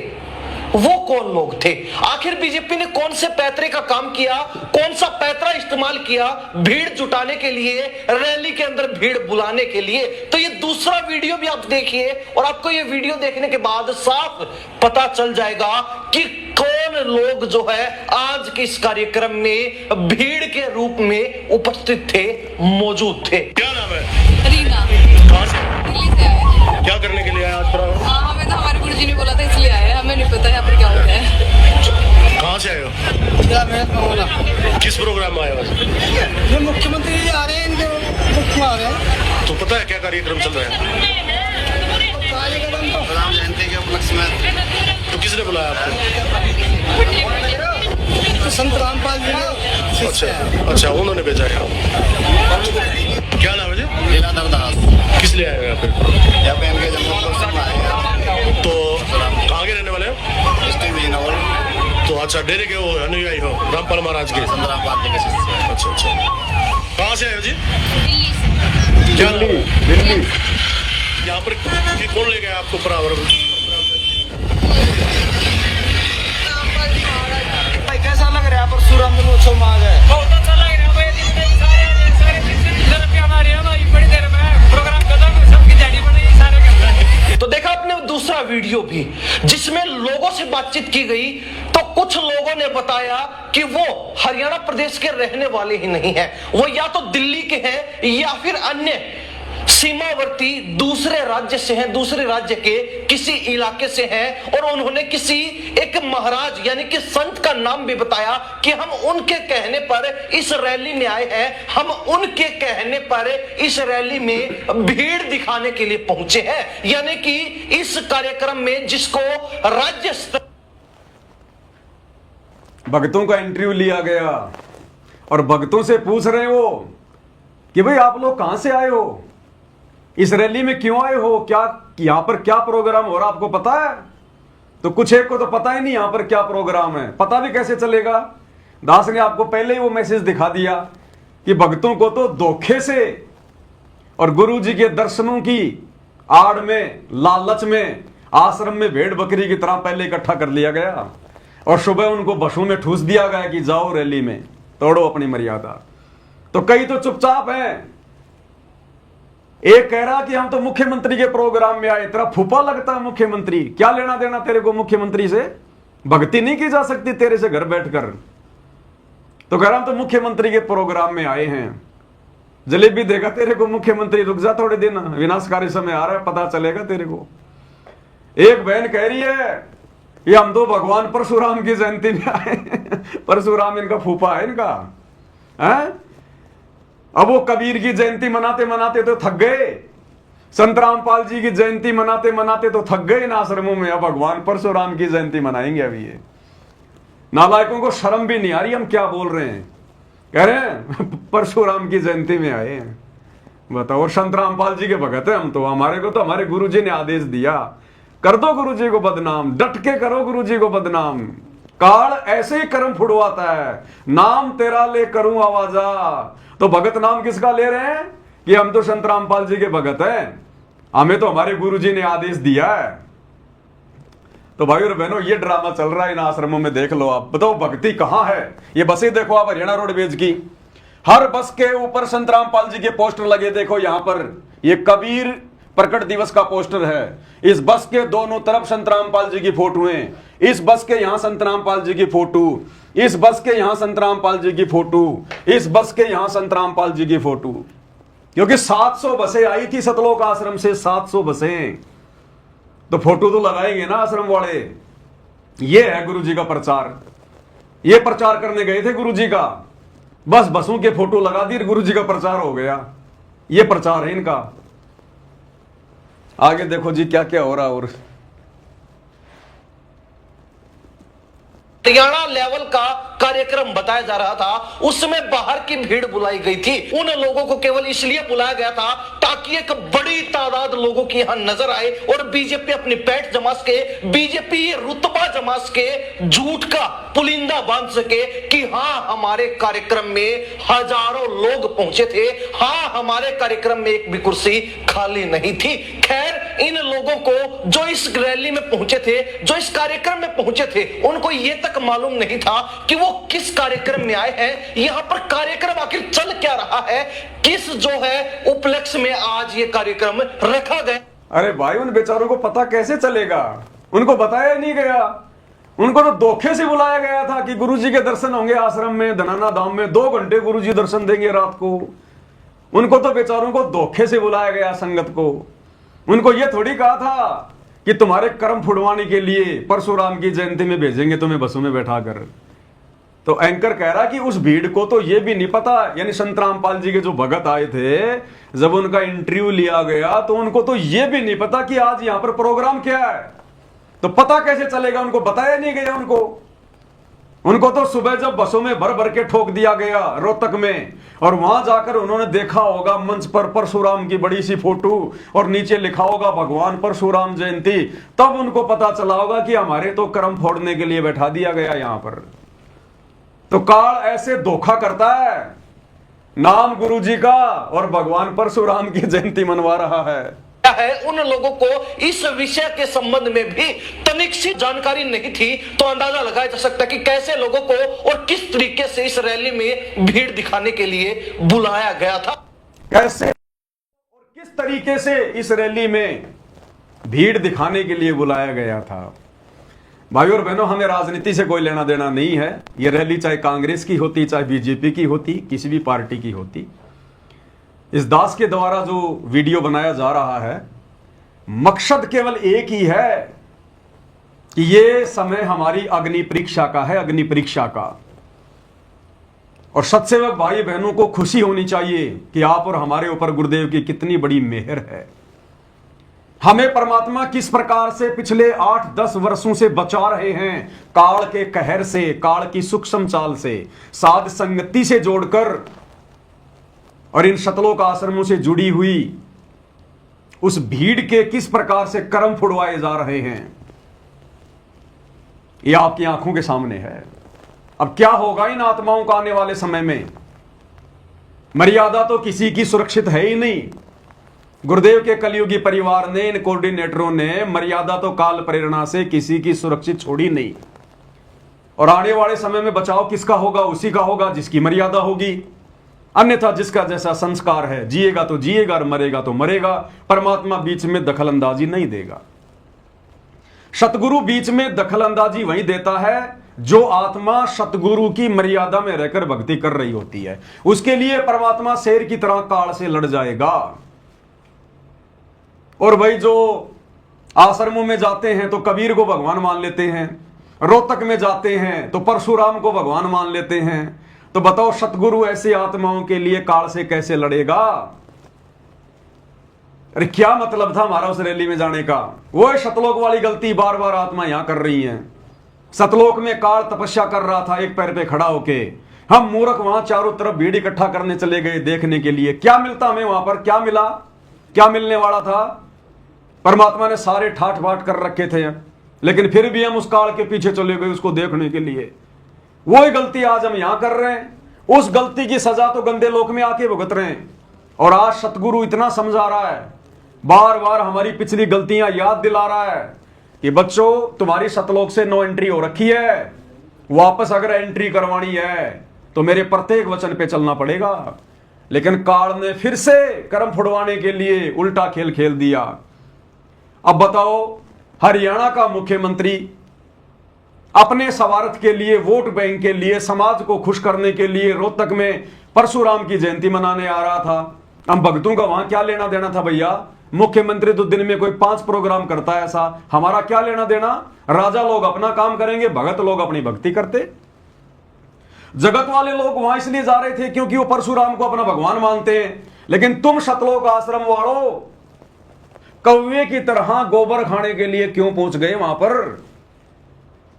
वो कौन लोग थे? आखिर बीजेपी ने कौन से पैतरे का काम किया, कौन सा पैतरा इस्तेमाल किया भीड़ जुटाने के लिए, रैली के अंदर भीड़ बुलाने के लिए? तो ये दूसरा वीडियो भी आप देखिए और आपको ये वीडियो देखने के बाद साफ पता चल जाएगा कि कौन लोग जो है आज के इस कार्यक्रम में भीड़ के रूप में उपस्थित थे, मौजूद थे। क्या नाम है? रीना। कहाँ से? दिल्ली से आए हैं। क्या करने के लिए आए आज प्रोग्राम? हमें तो हमारे गुरुजी ने बोला था इसलिए आए हैं, हमें नहीं पता यहाँ पर क्या होता है। कहाँ से आए हो? किस प्रोग्राम में आए हो? ये मुख्यमंत्री जी आ रहे हैं, इनके मुख्य आ रहे हैं। तो पता है क्या कार्यक्रम चल रहा है? राम जयंती के उपलक्ष्य में। तो किसने बुलाया आपको? तो संत रामपाल जी ने। अच्छा अच्छा, उन्होंने भेजा है। क्या नाम है जी? लीला दरदास। किस लिए आए हो यहाँ पे? यहाँ पे इनके जम्मू कश्मीर में आए हैं। तो कहाँ के रहने वाले हो? डिस्ट्रिक्ट बिजनौर। तो अच्छा, डेरे के वो अनुयायी हो रामपाल महाराज के? संत रामपाल जी के शिष्य। अच्छा अच्छा, कहाँ से आए हो जी? क्या नाम दिल्ली है? दिल्ली। यहाँ पर कौन ले गया आपको बराबर? भाई कैसा लग रहा है परशुराम जन्मोत्सव में आ गए? बहुत अच्छा लग रहा है भाई, सारे इधर पे हमारे यहाँ भाई बड़ी देर में प्रोग्राम खत्म, सबकी दिहाड़ी बन गई, सारे कर रहे हैं। तो देखा आपने दूसरा वीडियो भी जिसमें लोगों से बातचीत की गई, तो कुछ लोगों ने बताया कि वो हरियाणा प्रदेश के रहने वाले ही नहीं है, वो या तो दिल्ली के हैं या फिर अन्य सीमावर्ती दूसरे राज्य से हैं, दूसरे राज्य के किसी इलाके से हैं, और उन्होंने किसी एक महाराज यानी कि संत का नाम भी बताया कि हम उनके कहने पर इस रैली में आए हैं, हम उनके कहने पर इस रैली में भीड़ दिखाने के लिए पहुंचे हैं। यानी कि इस कार्यक्रम में जिसको राज्य स्तर भक्तों का इंटरव्यू लिया गया और भक्तों से पूछ रहे हो कि भाई आप लोग कहां से आए हो, इस रैली में क्यों आए हो, क्या यहां पर क्या प्रोग्राम हो रहा आपको पता है? तो कुछ एक को तो पता ही नहीं यहां पर क्या प्रोग्राम है, पता भी कैसे चलेगा? दास ने आपको पहले ही वो मैसेज दिखा दिया कि भक्तों को तो धोखे से और गुरु जी के दर्शनों की आड़ में, लालच में, आश्रम में भेड़ बकरी की तरह पहले इकट्ठा कर लिया गया और सुबह उनको बसों में ठूस दिया गया कि जाओ रैली में, तोड़ो अपनी मर्यादा। तो कई तो चुपचाप हैं। एक कह रहा कि हम तो मुख्यमंत्री के प्रोग्राम में आए, तेरा फूफा लगता है मुख्यमंत्री, क्या लेना देना तेरे को मुख्यमंत्री से? भक्ति नहीं की जा सकती तेरे से घर बैठकर? तो कह रहा हम तो मुख्यमंत्री के प्रोग्राम में आए हैं। जलेबी देगा तेरे को मुख्यमंत्री, रुक जा थोड़े दिन, विनाशकारी समय आ रहा है, पता चलेगा तेरे को। एक बहन कह रही है ये हम तो भगवान परशुराम की जयंती में आए। परशुराम इनका फूफा है इनका, है? अब वो कबीर की जयंती मनाते मनाते तो थक गए, संत रामपाल जी की जयंती मनाते मनाते तो थक गए इन आश्रमों में, अब भगवान परशुराम की जयंती मनाएंगे। अभी ये नालायकों को शर्म भी नहीं आ रही हम क्या बोल रहे हैं। कह रहे हैं परशुराम की जयंती में आए हैं, बताओ। संत रामपाल जी के भगत है हम तो, हमारे को तो हमारे गुरु जी ने आदेश दिया, कर दो गुरु जी को बदनाम, डट के करो गुरु जी को बदनाम। काल ऐसे ही कर्म फुड़वाता है, नाम तेरा ले करूं आवाजा। तो भगत नाम किसका ले रहे हैं कि हम तो संत रामपाल जी के भगत हैं, हमें तो हमारे गुरु जी ने आदेश दिया है। तो भाई और बहनों ये ड्रामा चल रहा है इन आश्रमों में, देख लो आप। बताओ भक्ति कहां है? ये बसें देखो आप हरियाणा रोडवेज की, हर बस के ऊपर संत रामपाल जी के पोस्टर लगे। देखो यहां पर ये कबीर प्रकट दिवस का पोस्टर है, इस बस के दोनों तरफ संत रामपाल जी की फोटो है, इस बस के यहां संत रामपाल जी की फोटो, इस बस के यहां संत रामपाल जी की फोटो, इस बस के यहां संत रामपाल जी की फोटो। क्योंकि 700 बसें आई थी सतलोक आश्रम से, 700 बसें, तो फोटो तो लगाएंगे ना आश्रम वाले। ये है गुरु जी का प्रचार, ये प्रचार करने गए थे गुरु जी का, बस बसों के फोटो लगा दी, गुरु जी का प्रचार हो गया। ये प्रचार है इनका। आगे देखो जी क्या क्या हो रहा। और हरियाणा लेवल का कार्यक्रम बताया जा रहा था, उसमें बाहर की भीड़ बुलाई गई थी। उन लोगों को केवल इसलिए बुलाया गया था ताकि एक बड़ी तादाद लोगों की यहां नजर आए और बीजेपी अपनी पैठ जमा सके, बीजेपी रुतबा जमा सके, झूठ का पुलिंदा बांध सके कि हां हमारे कार्यक्रम में हजारों लोग पहुंचे थे, हां हमारे कार्यक्रम में एक भी कुर्सी खाली नहीं थी। खैर इन लोगों को जो इस रैली में पहुंचे थे, जो इस कार्यक्रम में पहुंचे थे, उनको यह तक मालूम नहीं था कि वो किस कार्यक्रम में आए हैं, यहां पर कार्यक्रम आखिर चल क्या रहा है, किस जो है उपलक्ष्य में आज ये कार्यक्रम रखा गया। अरे भाई, उन बेचारों को पता कैसे चलेगा? उनको बताया नहीं गया। उनको तो धोखे से बुलाया गया था कि गुरुजी के दर्शन होंगे आश्रम में, धनाना धाम में 2 घंटे गुरुजी दर्शन देंगे रात को। उनको तो बेचारों को धोखे से बुलाया गया, संगत को। उनको यह थोड़ी कहा था कि तुम्हारे कर्म फुड़वाने के लिए परशुराम की जयंती में भेजेंगे तुम्हें बसों में बैठा कर। तो एंकर कह रहा कि उस भीड़ को तो यह भी नहीं पता, यानी संत रामपाल जी के जो भगत आए थे, जब उनका इंटरव्यू लिया गया तो उनको तो यह भी नहीं पता कि आज यहां पर प्रोग्राम क्या है। तो पता कैसे चलेगा? उनको बताया नहीं गया। उनको तो सुबह जब बसों में भर भर के ठोक दिया गया रोहतक में, और वहां जाकर उन्होंने देखा होगा मंच पर परशुराम की बड़ी सी फोटो और नीचे लिखा होगा भगवान परशुराम जयंती, तब उनको पता चला होगा कि हमारे तो कर्म फोड़ने के लिए बैठा दिया गया यहां पर। तो काल ऐसे धोखा करता है, नाम गुरुजी का और भगवान परशुराम की जयंती मनवा रहा है। उन लोगों को इस विषय के संबंध में भी तनिक सी जानकारी नहीं थी, तो अंदाजा लगाया जा सकता है कि कैसे लोगों को और किस तरीके से इस रैली में भीड़ दिखाने के लिए बुलाया गया था, कैसे और किस तरीके से इस रैली में भीड़ दिखाने के लिए बुलाया गया था। भाई और बहनों, हमें राजनीति से कोई लेना देना नहीं है। यह रैली चाहे कांग्रेस की होती, चाहे बीजेपी की होती, किसी भी पार्टी की होती, इस दास के द्वारा जो वीडियो बनाया जा रहा है, मकसद केवल एक ही है कि ये समय हमारी अग्नि परीक्षा का है, अग्नि परीक्षा का। और सत्सेवक भाई बहनों को खुशी होनी चाहिए कि आप और हमारे ऊपर गुरुदेव की कितनी बड़ी मेहर है। हमें परमात्मा किस प्रकार से पिछले 8-10 वर्षों से बचा रहे हैं, काल के कहर से, काल की सूक्ष्म चाल से, साध संगति से जोड़कर, और इन शतलोक आश्रमों से जुड़ी हुई उस भीड़ के किस प्रकार से कर्म फुड़वाए जा रहे हैं, यह आपकी आंखों के सामने है। अब क्या होगा इन आत्माओं का आने वाले समय में? मर्यादा तो किसी की सुरक्षित है ही नहीं। गुरुदेव के कलयुगी परिवार ने, इन कोऑर्डिनेटरों ने मर्यादा तो काल प्रेरणा से किसी की सुरक्षित छोड़ी नहीं। और आने वाले समय में बचाव किसका होगा? उसी का होगा जिसकी मर्यादा होगी। अन्यथा जिसका जैसा संस्कार है, जिएगा तो जिएगा और मरेगा तो मरेगा। परमात्मा बीच में दखल अंदाजी नहीं देगा। सतगुरु बीच में दखल अंदाजी वही देता है जो आत्मा सतगुरु की मर्यादा में रहकर भक्ति कर रही होती है। उसके लिए परमात्मा शेर की तरह काल से लड़ जाएगा। और भाई जो आश्रमों में जाते हैं तो कबीर को भगवान मान लेते हैं, रोहतक में जाते हैं तो परशुराम को भगवान मान लेते हैं, तो बताओ सतगुरु ऐसी आत्माओं के लिए काल से कैसे लड़ेगा? अरे क्या मतलब था हमारा उस रैली में जाने का? वो सतलोक वाली गलती बार बार आत्मा यहां कर रही हैं। सतलोक में काल तपस्या कर रहा था एक पैर पे खड़ा होके, हम मूर्ख वहां चारों तरफ भीड़ इकट्ठा करने चले गए देखने के लिए। क्या मिलता हमें वहां पर? क्या मिला? क्या मिलने वाला था? परमात्मा ने सारे ठाठ बाट कर रखे थे, लेकिन फिर भी हम उस काल के पीछे चले गए उसको देखने के लिए। वही गलती आज हम यहां कर रहे हैं। उस गलती की सजा तो गंदे लोक में आके भुगत रहे हैं। और आज सतगुरु इतना समझा रहा है, बार बार हमारी पिछली गलतियां याद दिला रहा है कि बच्चों तुम्हारी सतलोक से नो एंट्री हो रखी है, वापस अगर एंट्री करवानी है तो मेरे प्रत्येक वचन पे चलना पड़ेगा। लेकिन काल ने फिर से कर्म फुड़वाने के लिए उल्टा खेल खेल दिया। अब बताओ, हरियाणा का मुख्यमंत्री अपने स्वार्थ के लिए, वोट बैंक के लिए, समाज को खुश करने के लिए रोहतक में परशुराम की जयंती मनाने आ रहा था। हम भक्तों का वहां क्या लेना देना था भैया? मुख्यमंत्री तो दिन में कोई 5 प्रोग्राम करता है, ऐसा हमारा क्या लेना देना? राजा लोग अपना काम करेंगे, भगत लोग अपनी भक्ति करते। जगत वाले लोग वहां इसलिए जा रहे थे क्योंकि वो परशुराम को अपना भगवान मानते हैं। लेकिन तुम सतलोक आश्रम वालों कौवे की तरह गोबर खाने के लिए क्यों पहुंच गए वहां पर?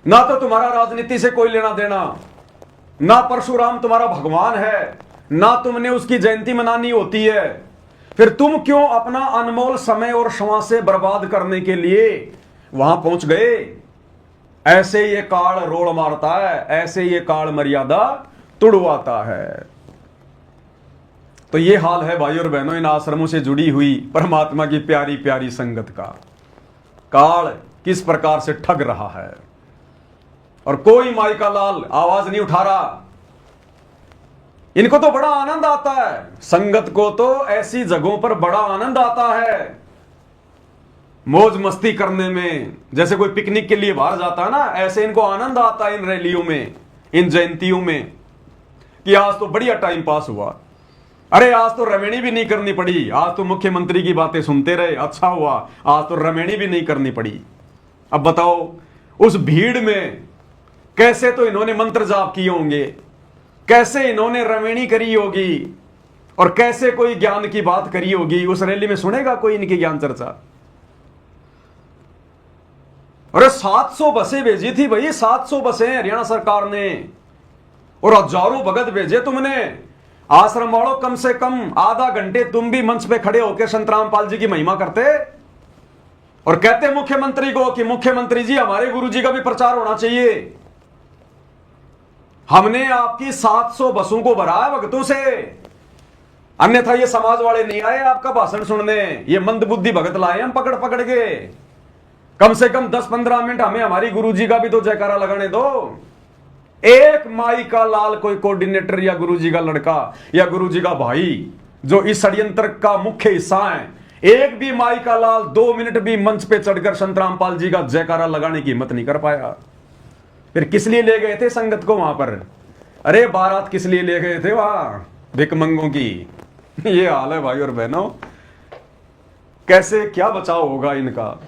ना तो तुम्हारा राजनीति से कोई लेना देना, ना परशुराम तुम्हारा भगवान है, ना तुमने उसकी जयंती मनानी होती है। फिर तुम क्यों अपना अनमोल समय और श्वासें बर्बाद करने के लिए वहां पहुंच गए? ऐसे ये काल रोड़ मारता है, ऐसे ये काल मर्यादा तुड़वाता है। तो ये हाल है भाई और बहनों इन आश्रमों से जुड़ी हुई परमात्मा की प्यारी प्यारी संगत का। काल किस प्रकार से ठग रहा है और कोई माई का लाल आवाज नहीं उठा रहा। इनको तो बड़ा आनंद आता है, संगत को तो ऐसी जगहों पर बड़ा आनंद आता है, मौज मस्ती करने में। जैसे कोई पिकनिक के लिए बाहर जाता है ना, ऐसे इनको आनंद आता है इन रैलियों में, इन जयंतियों में, कि आज तो बढ़िया टाइम पास हुआ। अरे आज तो रमेणी भी नहीं करनी पड़ी, आज तो मुख्यमंत्री की बातें सुनते रहे, अच्छा हुआ, आज तो रमेणी भी नहीं करनी पड़ी। अब बताओ उस भीड़ में कैसे तो इन्होंने मंत्र जाप किए होंगे, कैसे इन्होंने रमेणी करी होगी और कैसे कोई ज्ञान की बात करी होगी। उस रैली में सुनेगा कोई इनकी ज्ञान चर्चा? अरे 700 बसें भेजी थी भाई, 700 बसें हरियाणा सरकार ने, और हजारों भगत भेजे तुमने। आश्रम वालों कम से कम आधा घंटे तुम भी मंच पे खड़े होकर संत रामपाल जी की महिमा करते और कहते मुख्यमंत्री को कि मुख्यमंत्री जी हमारे गुरु जी का भी प्रचार होना चाहिए। हमने आपकी 700 बसों को भरा है भक्तों से, अन्यथा ये समाज वाले नहीं आए आपका भाषण सुनने, ये मंदबुद्धि भगत लाए हम पकड़ पकड़ के। कम से कम 10-15 मिनट हमें हमारी गुरु जी का भी तो जयकारा लगाने दो। एक माई का लाल कोई कोऑर्डिनेटर या गुरुजी का लड़का या गुरुजी का भाई जो इस षड्यंत्र का मुख्य हिस्सा है, एक भी माई का लाल 2 मिनट भी मंच पे चढ़कर संत रामपाल जी का जयकारा लगाने की हिम्मत नहीं कर पाया। फिर किस लिए ले गए थे संगत को वहां पर? अरे बारात किस लिए ले गए थे वहां? भिकमंगों की। ये हाल है भाई और बहनों, कैसे क्या बचाव होगा इनका?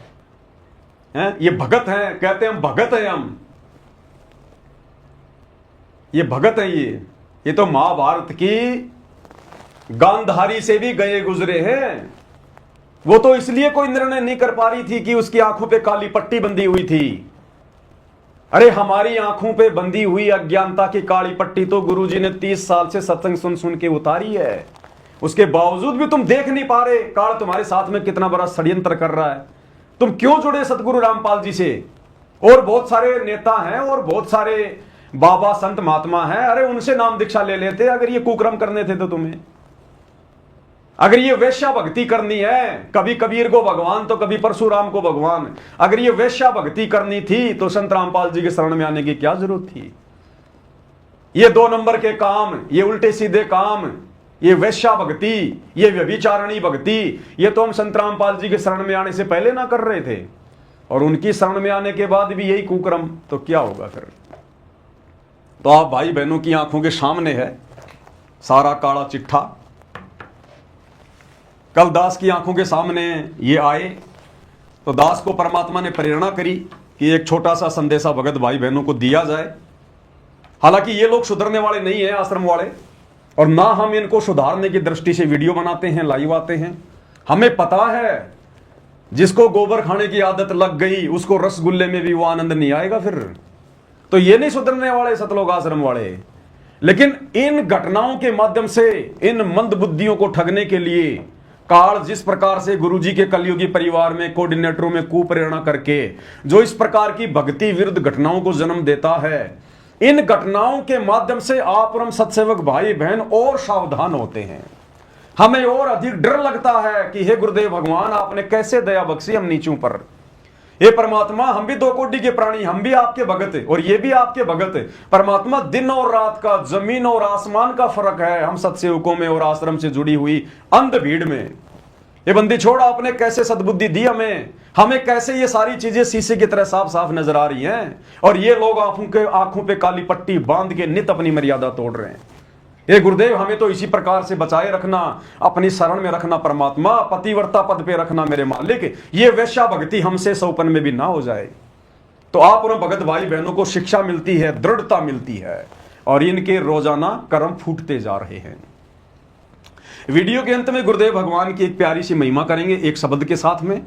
ये भगत हैं, कहते हैं हम भगत हैं, हम ये भगत है। ये तो महाभारत की गांधारी से भी गए गुजरे हैं। वो तो इसलिए कोई निर्णय नहीं कर पा रही थी कि उसकी आंखों पे काली पट्टी बंधी हुई थी। अरे हमारी आंखों पे बंधी हुई अज्ञानता की काली पट्टी तो गुरुजी ने 30 साल से सत्संग सुन सुन के उतारी है। उसके बावजूद भी तुम देख नहीं पा रहे काल तुम्हारे साथ में कितना बड़ा षड्यंत्र कर रहा है। तुम क्यों जुड़े सतगुरु रामपाल जी से? और बहुत सारे नेता हैं और बहुत सारे बाबा संत महात्मा है, अरे उनसे नाम दीक्षा ले लेते अगर ये कुकर्म करने थे तो तुम्हें। अगर ये वैश्या भक्ति करनी है, कभी कबीर को भगवान तो कभी परशुराम को भगवान, अगर ये वैश्या भक्ति करनी थी तो संत रामपाल जी के शरण में आने की क्या जरूरत थी? ये 2 नंबर के काम, ये उल्टे सीधे काम, ये वैश्या भक्ति, ये व्यभिचारणी भक्ति, ये तो हम संत रामपाल जी के शरण में आने से पहले ना कर रहे थे, और उनकी शरण में आने के बाद भी यही कुकर्म, तो क्या होगा फिर? तो आप भाई बहनों की आंखों के सामने है सारा काला चिट्ठा। कल दास की आंखों के सामने ये आए तो दास को परमात्मा ने प्रेरणा करी कि एक छोटा सा संदेशा भगत भाई बहनों को दिया जाए। हालांकि ये लोग सुधरने वाले नहीं है आश्रम वाले, और ना हम इनको सुधारने की दृष्टि से वीडियो बनाते हैं, लाइव आते हैं। हमें पता है जिसको गोबर खाने की आदत लग गई उसको रसगुल्ले में भी वो आनंद नहीं आएगा फिर। तो ये नहीं सुधरने वाले सतलोक आश्रम वाले। लेकिन इन घटनाओं के माध्यम से इन मंद बुद्धियों को ठगने के लिए काल जिस प्रकार से गुरुजी के कलयुगी परिवार में कोऑर्डिनेटरों में कुप्रेरणा करके जो इस प्रकार की भक्ति विरुद्ध घटनाओं को जन्म देता है, इन घटनाओं के माध्यम से आप और हम सत्सेवक भाई बहन और सावधान होते हैं। हमें और अधिक डर लगता है कि हे गुरुदेव भगवान आपने कैसे दया बख्शी हम नीचों पर। हे परमात्मा हम भी 2 कोटि के प्राणी, हम भी आपके भगत और ये भी आपके भगत। परमात्मा दिन और रात का, जमीन और आसमान का फर्क है हम सत्सेवकों में और आश्रम से जुड़ी हुई अंध भीड़ में। ये बंदी छोड़ आपने कैसे सद्बुद्धि दी हमें कैसे ये सारी चीजें शीशे की तरह साफ साफ नजर आ रही हैं, और ये लोग आंखों पे काली पट्टी बांध के नित अपनी मर्यादा तोड़ रहे हैं। हे गुरुदेव हमें तो इसी प्रकार से बचाए रखना, अपनी शरण में रखना परमात्मा, पतिव्रता पद पे रखना मेरे मालिक, ये वैश्या भक्ति हमसे सौपन में भी ना हो जाए। तो आप और भगत भाई बहनों को शिक्षा मिलती है, दृढ़ता मिलती है, और इनके रोजाना कर्म फूटते जा रहे हैं। वीडियो के अंत में गुरुदेव भगवान की एक प्यारी सी महिमा करेंगे एक शब्द के साथ में।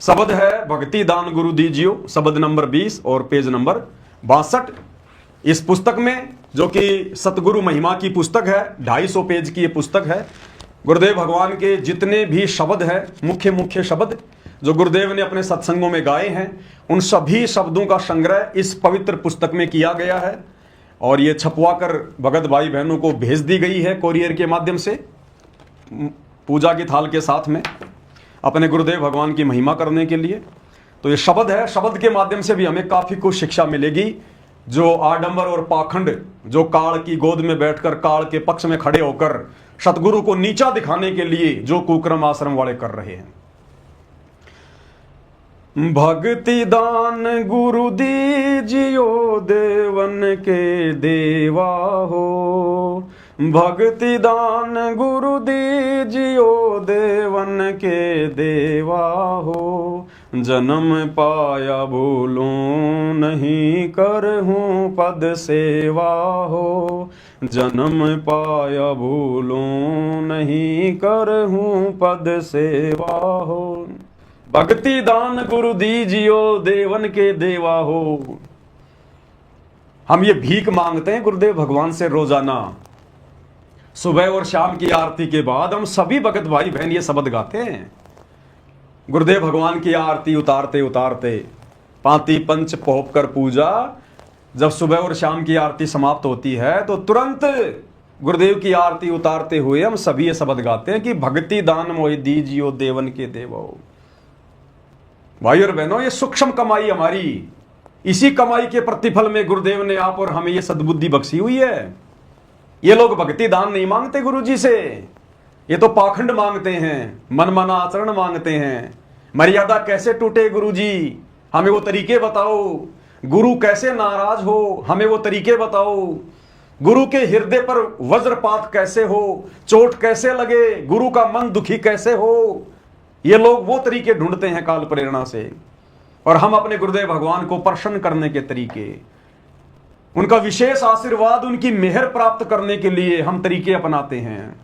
शब्द है भक्ति दान गुरु दीजियो, शब्द नंबर 20 और पेज नंबर 62। इस पुस्तक में जो कि सतगुरु महिमा की पुस्तक है, 250 पेज की ये पुस्तक है। गुरुदेव भगवान के जितने भी शब्द है, मुख्य मुख्य शब्द जो गुरुदेव ने अपने सत्संगों में गाए हैं, उन सभी शब्दों का संग्रह इस पवित्र पुस्तक में किया गया है, और ये छपवा कर भगत भाई बहनों को भेज दी गई है कोरियर के माध्यम से। पूजा की थाल के साथ में अपने गुरुदेव भगवान की महिमा करने के लिए। तो ये शब्द है, शब्द के माध्यम से भी हमें काफ़ी कुछ शिक्षा मिलेगी। जो आडंबर और पाखंड, जो काल की गोद में बैठकर काल के पक्ष में खड़े होकर सतगुरु को नीचा दिखाने के लिए जो कुक्रम आश्रम वाले कर रहे हैं। भक्ति दान गुरु दीजियो देवन के देवा हो, भक्ति दान गुरु दीजियो देवन के देवा हो, जन्म पाया भूलूं नहीं करहूं पद सेवा हो, जन्म पाया भूलूं नहीं करहूं पद सेवा हो, भक्ति दान गुरु दीजियो देवन के देवा हो। हम ये भीख मांगते हैं गुरुदेव भगवान से रोजाना, सुबह और शाम की आरती के बाद हम सभी भगत भाई बहन ये शब्द गाते हैं। गुरुदेव भगवान की आरती उतारते उतारते पांति पंच पोप कर पूजा, जब सुबह और शाम की आरती समाप्त होती है तो तुरंत गुरुदेव की आरती उतारते हुए हम सभी ये शब्द गाते हैं कि भक्ति दान मोहि दीजियो देवन के देवो। भाई और बहनों, ये सूक्ष्म कमाई हमारी, इसी कमाई के प्रतिफल में गुरुदेव ने आप और हमें ये सद्बुद्धि बख्शी हुई है। ये लोग भक्ति दान नहीं मांगते गुरु जी से, ये तो पाखंड मांगते हैं, मनमाना आचरण मांगते हैं। मर्यादा कैसे टूटे गुरु जी, हमें वो तरीके बताओ। गुरु कैसे नाराज हो, हमें वो तरीके बताओ। गुरु के हृदय पर वज्रपात कैसे हो, चोट कैसे लगे, गुरु का मन दुखी कैसे हो, ये लोग वो तरीके ढूंढते हैं काल प्रेरणा से। और हम अपने गुरुदेव भगवान को प्रसन्न करने के तरीके, उनका विशेष आशीर्वाद, उनकी मेहर प्राप्त करने के लिए हम तरीके अपनाते हैं।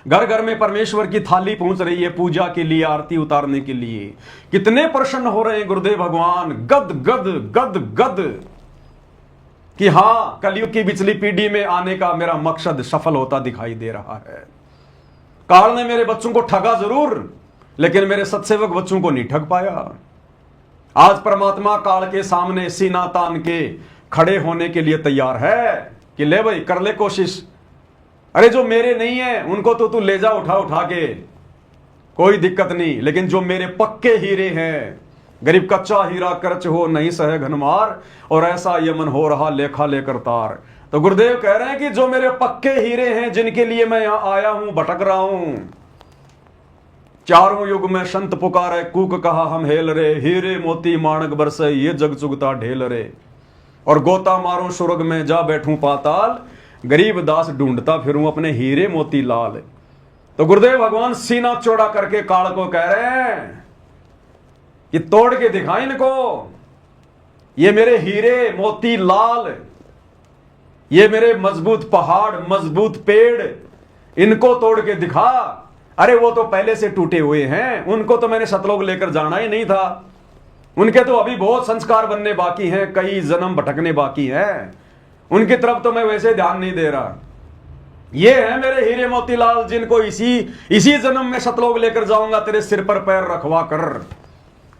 घर घर में परमेश्वर की थाली पहुंच रही है पूजा के लिए, आरती उतारने के लिए। कितने प्रसन्न हो रहे हैं गुरुदेव भगवान, गद गद गद गद कि हां, कलयुग की पिछली पीढ़ी में आने का मेरा मकसद सफल होता दिखाई दे रहा है। काल ने मेरे बच्चों को ठगा जरूर, लेकिन मेरे सत्सेवक बच्चों को नहीं ठग पाया। आज परमात्मा काल के सामने सीना तान के खड़े होने के लिए तैयार है कि ले भाई, कर ले कोशिश। अरे जो मेरे नहीं है उनको तो तू ले जा उठा उठा के, कोई दिक्कत नहीं, लेकिन जो मेरे पक्के हीरे हैं, गरीब कच्चा हीरा कर्च हो नहीं सहे घनमार, और ऐसा यमन हो रहा लेखा लेकर तार। तो गुरुदेव कह रहे हैं कि जो मेरे पक्के हीरे हैं, जिनके लिए मैं यहां आया हूं, भटक रहा हूं। चारों युग में संत पुकारे, कूक कहा हम हेल रे, हीरे मोती माणक बरसे ये जग चुगता ढेल रे, और गोता मारूं सुरग में जा बैठूं पाताल, गरीब दास ढूंढता फिरूं अपने हीरे मोती लाल। तो गुरुदेव भगवान सीना चौड़ा करके काल को कह रहे हैं कि तोड़ के दिखा इनको, ये मेरे हीरे मोती लाल, ये मेरे मजबूत पहाड़ मजबूत पेड़, इनको तोड़ के दिखा। अरे वो तो पहले से टूटे हुए हैं, उनको तो मैंने सतलोक लेकर जाना ही नहीं था। उनके तो अभी बहुत संस्कार बनने बाकी हैं, कई जन्म भटकने बाकी हैं, उनकी तरफ तो मैं वैसे ध्यान नहीं दे रहा। ये है मेरे हीरे मोतीलाल, जिनको इसी जन्म में सतलोक लेकर जाऊंगा, तेरे सिर पर पैर रखवा कर।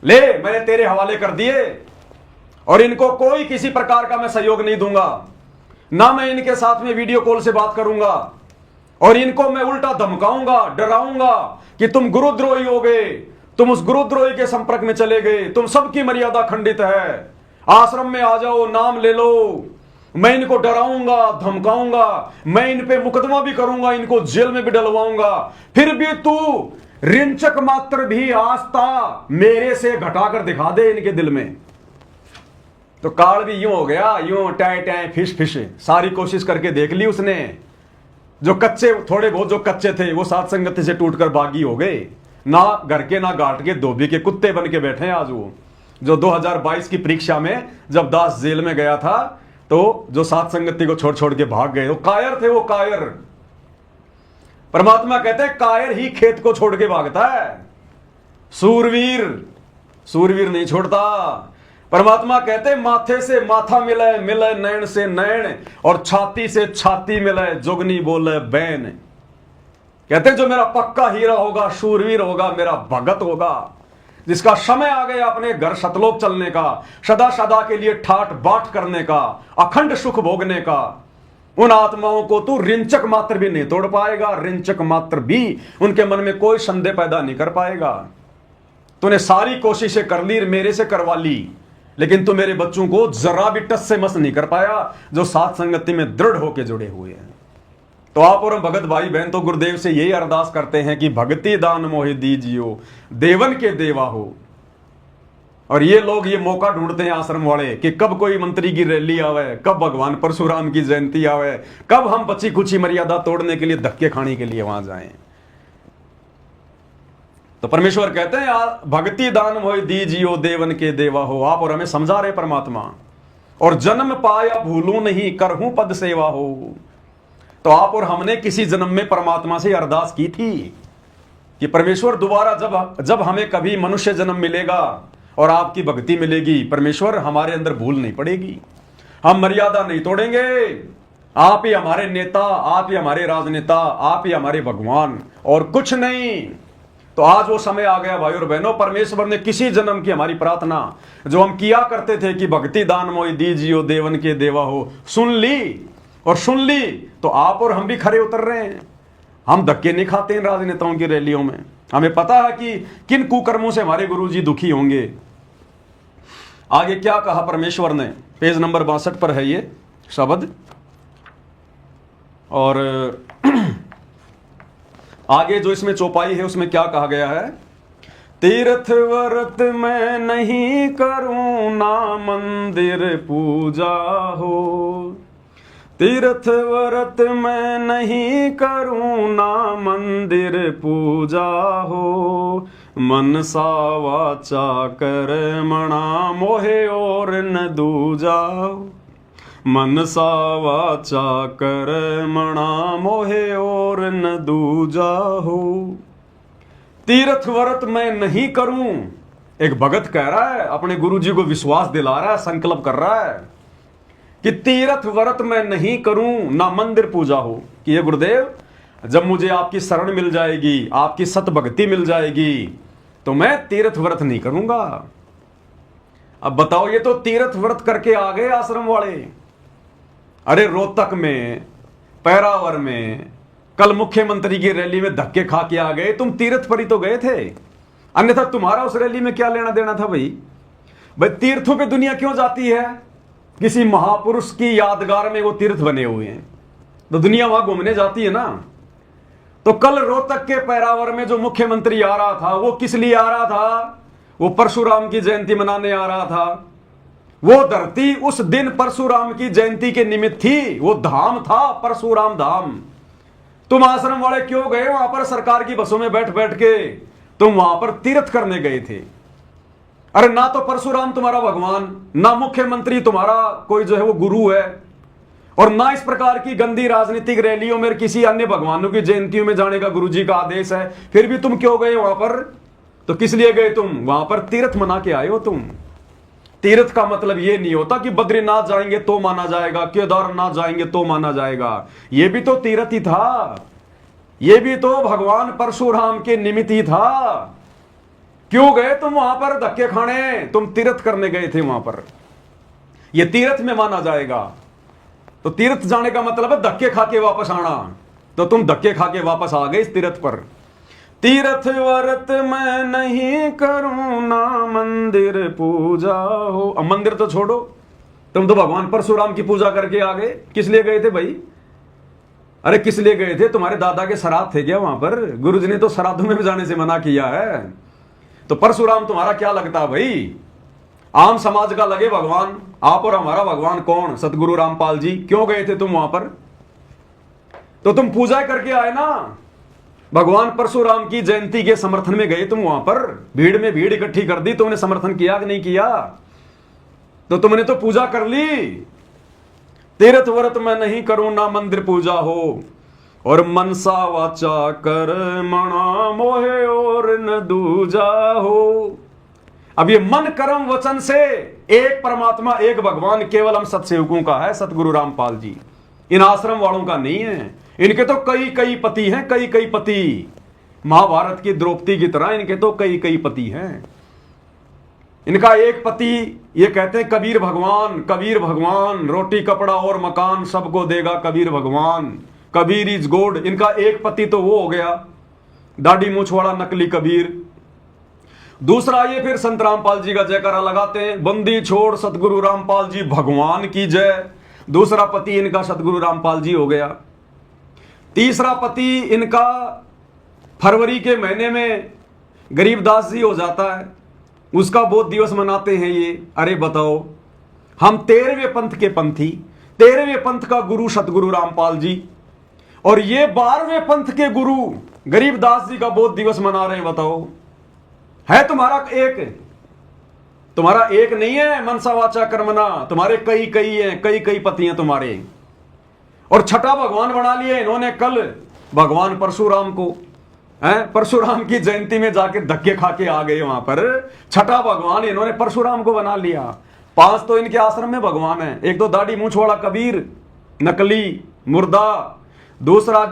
ले, मैंने तेरे हवाले कर दिए, और इनको कोई किसी प्रकार का मैं सहयोग नहीं दूंगा, ना मैं इनके साथ में वीडियो कॉल से बात करूंगा, और इनको मैं उल्टा धमकाऊंगा, डराऊंगा कि तुम गुरुद्रोही हो गए, तुम उस गुरुद्रोही के संपर्क में चले गए, तुम सबकी मर्यादा खंडित है, आश्रम में आ जाओ, नाम ले लो। मैं इनको डराऊंगा, धमकाऊंगा, मैं इन पे मुकदमा भी करूंगा, इनको जेल में भी डलवाऊंगा, फिर भी तू रिंचक मात्र भी आस्था मेरे से घटाकर दिखा दे इनके दिल में। तो काल भी यूं हो गया, यूं टाए टाए फिश फिश, सारी कोशिश करके देख ली उसने। जो कच्चे, थोड़े बहुत जो कच्चे थे, वो साथ संगति से टूटकर बागी हो गए, ना घर के ना घाट के, धोबी के कुत्ते बन के बैठे हैं आज वो। जो 2022 की परीक्षा में जब दास जेल में गया था, तो जो साथ संगति को छोड़ छोड़ के भाग गए, वो कायर थे, वो कायर। परमात्मा कहते हैं कायर ही खेत को छोड़ के भागता है, सूरवीर नहीं छोड़ता। परमात्मा कहते माथे से माथा मिले, मिले नैन से नैन, और छाती से छाती मिले, जोगनी बोले बैन। कहते जो मेरा पक्का हीरा होगा, शूरवीर होगा, मेरा भगत होगा, जिसका समय आ गया अपने घर सतलोक चलने का, सदा सदा के लिए ठाट बाट करने का, अखंड सुख भोगने का, उन आत्माओं को तू रिंचक मात्र भी नहीं तोड़ पाएगा, रिंचक मात्र भी उनके मन में कोई संदेह पैदा नहीं कर पाएगा। तूने सारी कोशिशें कर ली, मेरे से करवा ली, लेकिन तू मेरे बच्चों को जरा भी टस से मस नहीं कर पाया, जो साथ संगति में दृढ़ होकर जुड़े हुए हैं। तो आप और भगत भाई बहन तो गुरुदेव से यही अरदास करते हैं कि भक्ति दान मोहि दीजियो, देवन के देवा हो। और ये लोग ये मौका ढूंढते हैं आश्रम वाले कि कब कोई मंत्री की रैली आवे, कब भगवान परशुराम की जयंती आवे, कब हम बची कुची मर्यादा तोड़ने के लिए धक्के खाने के लिए वहां जाएं। तो परमेश्वर कहते हैं भक्ति दान मोहि दीजियो, देवन के देवा हो। आप और हमें समझा रहे परमात्मा, और जन्म पाया भूलूं नहीं, करहूं पद सेवा हो। तो आप और हमने किसी जन्म में परमात्मा से अरदास की थी कि परमेश्वर दोबारा जब हमें कभी मनुष्य जन्म मिलेगा और आपकी भक्ति मिलेगी, परमेश्वर हमारे अंदर भूल नहीं पड़ेगी, हम मर्यादा नहीं तोड़ेंगे। आप ही हमारे नेता, आप ही हमारे राजनेता, आप ही हमारे भगवान, और कुछ नहीं। तो आज वो समय आ गया भाई और बहनों, परमेश्वर ने किसी जन्म की हमारी प्रार्थना जो हम किया करते थे कि भक्ति दान मोहि दीजियो, देवन के देवा हो, सुन ली। और सुन ली तो आप और हम भी खरे उतर रहे हैं। हम धक्के नहीं खाते इन राजनेताओं की रैलियों में। हमें पता है कि किन कुकर्मों से हमारे गुरुजी दुखी होंगे। आगे क्या कहा परमेश्वर ने, पेज नंबर 62 पर है ये शब्द, और आगे जो इसमें चौपाई है उसमें क्या कहा गया है। तीर्थ व्रत मैं नहीं करूं, ना मंदिर पूजा हो। तीर्थ व्रत मैं नहीं करूं, ना मंदिर पूजा हो। मनसा वाचा कर्मणा मोहे और न दूजा। मनसा वाचा कर्मणा मोहे और न दूजा हो। तीर्थ व्रत मैं नहीं करूं, एक भगत कह रहा है, अपने गुरुजी को विश्वास दिला रहा है, संकल्प कर रहा है कि तीर्थ व्रत मैं नहीं करूं, ना मंदिर पूजा हो। कि ये गुरुदेव, जब मुझे आपकी शरण मिल जाएगी, आपकी सत भक्ति मिल जाएगी, तो मैं तीर्थ व्रत नहीं करूंगा। अब बताओ, ये तो तीर्थ व्रत करके आ गए आश्रम वाले। अरे रोहतक में, पैरावर में कल मुख्यमंत्री की रैली में धक्के खा के आ गए, तुम तीर्थ पर ही तो गए थे, अन्यथा तुम्हारा उस रैली में क्या लेना देना था भाई। तीर्थों पे दुनिया क्यों जाती है? किसी महापुरुष की यादगार में वो तीर्थ बने हुए हैं, तो दुनिया वहां घूमने जाती है ना। तो कल रोहतक के पैरावर में जो मुख्यमंत्री आ रहा था, वो किस लिए आ रहा था? वो परशुराम की जयंती मनाने आ रहा था। वो धरती उस दिन परशुराम की जयंती के निमित्त थी, वो धाम था परशुराम धाम। तुम आश्रम वाले क्यों गए वहां पर? सरकार की बसों में बैठ बैठ के तुम वहां पर तीर्थ करने गए थे। अरे ना तो परशुराम तुम्हारा भगवान, ना मुख्यमंत्री तुम्हारा कोई जो है वो गुरु है, और ना इस प्रकार की गंदी राजनीतिक रैलियों में किसी अन्य भगवानों की जयंतियों में जाने का गुरुजी का आदेश है। फिर भी तुम क्यों गए वहां पर? तो किस लिए गए तुम? वहां पर तीर्थ मना के आए हो तुम। तीर्थ का मतलब यह नहीं होता कि बद्रीनाथ जाएंगे तो माना जाएगा, केदारनाथ जाएंगे तो माना जाएगा। यह भी तो तीर्थ ही था, यह भी तो भगवान परशुराम के निमित्त ही था। क्यों गए तुम वहां पर धक्के खाने? तुम तीर्थ करने गए थे वहां पर, यह तीर्थ में माना जाएगा। तो तीर्थ जाने का मतलब है धक्के खा के वापस आना, तो तुम धक्के खा के वापस आ गए इस तीर्थ पर। तीर्थ व्रत मैं नहीं करूं, ना मंदिर पूजा हो। अब मंदिर तो छोड़ो, तुम तो भगवान परशुराम की पूजा करके आ गए। किस लिए गए थे भाई? अरे किस लिए गए थे? तुम्हारे दादा के श्राद्ध थे क्या वहां पर? गुरुजी ने तो श्राद्धों में भी जाने से मना किया है। तो परशुराम तुम्हारा क्या लगता है भाई? आम समाज का लगे भगवान। आप और हमारा भगवान कौन? सतगुरु रामपाल जी। क्यों गए थे तुम वहां पर? तो तुम पूजा करके आए ना। भगवान परशुराम की जयंती के समर्थन में गए तुम वहां पर, भीड़ में भीड़ इकट्ठी कर दी। तुमने समर्थन किया कि नहीं किया? तो तुमने तो पूजा कर ली। तीर्थ व्रत मैं नहीं करूं, ना मंदिर पूजा हो। और मनसा वाचा कर्मणा मोहे और न दूजा हो। अब ये मन कर्म वचन से एक परमात्मा, एक भगवान केवल हम सतसेवकों का है, सतगुरु रामपाल जी। इन आश्रम वालों का नहीं है। इनके तो कई कई पति हैं, कई कई पति। महाभारत की द्रौपदी की तरह इनके तो कई कई पति हैं। इनका एक पति, ये कहते हैं कबीर भगवान, कबीर भगवान, रोटी कपड़ा और मकान सबको देगा कबीर भगवान, कबीर इज गॉड। इनका एक पति तो वो हो गया दाढ़ी मूछ वाला नकली कबीर। दूसरा ये फिर संत रामपाल जी का जयकारा लगाते हैं, बंदी छोड़ सतगुरु रामपाल जी भगवान की जय। दूसरा पति इनका सतगुरु रामपाल जी हो गया। तीसरा पति इनका फरवरी के महीने में गरीबदास जी हो जाता है, उसका बोध दिवस मनाते हैं ये। अरे बताओ, हम 13वें पंथ के पंथी, 13वें पंथ का गुरु सतगुरु रामपाल जी, और ये 12वें पंथ के गुरु गरीबदास जी का बोध दिवस मना रहे हैं। बताओ, है तुम्हारा एक नहीं है मनसा वाचा कर्मणा, तुम्हारे कई कई हैं, कई कई पति हैं तुम्हारे। और छठा भगवान बना लिए इन्होंने कल भगवान परशुराम को। परशुराम की जयंती में जाके धक्के खा के आ गए वहां पर, छठा भगवान इन्होंने परशुराम को बना लिया। 5 तो इनके आश्रम में भगवान है, एक तो दाढ़ी मूछ वाला कबीर नकली मुर्दा, दूसरा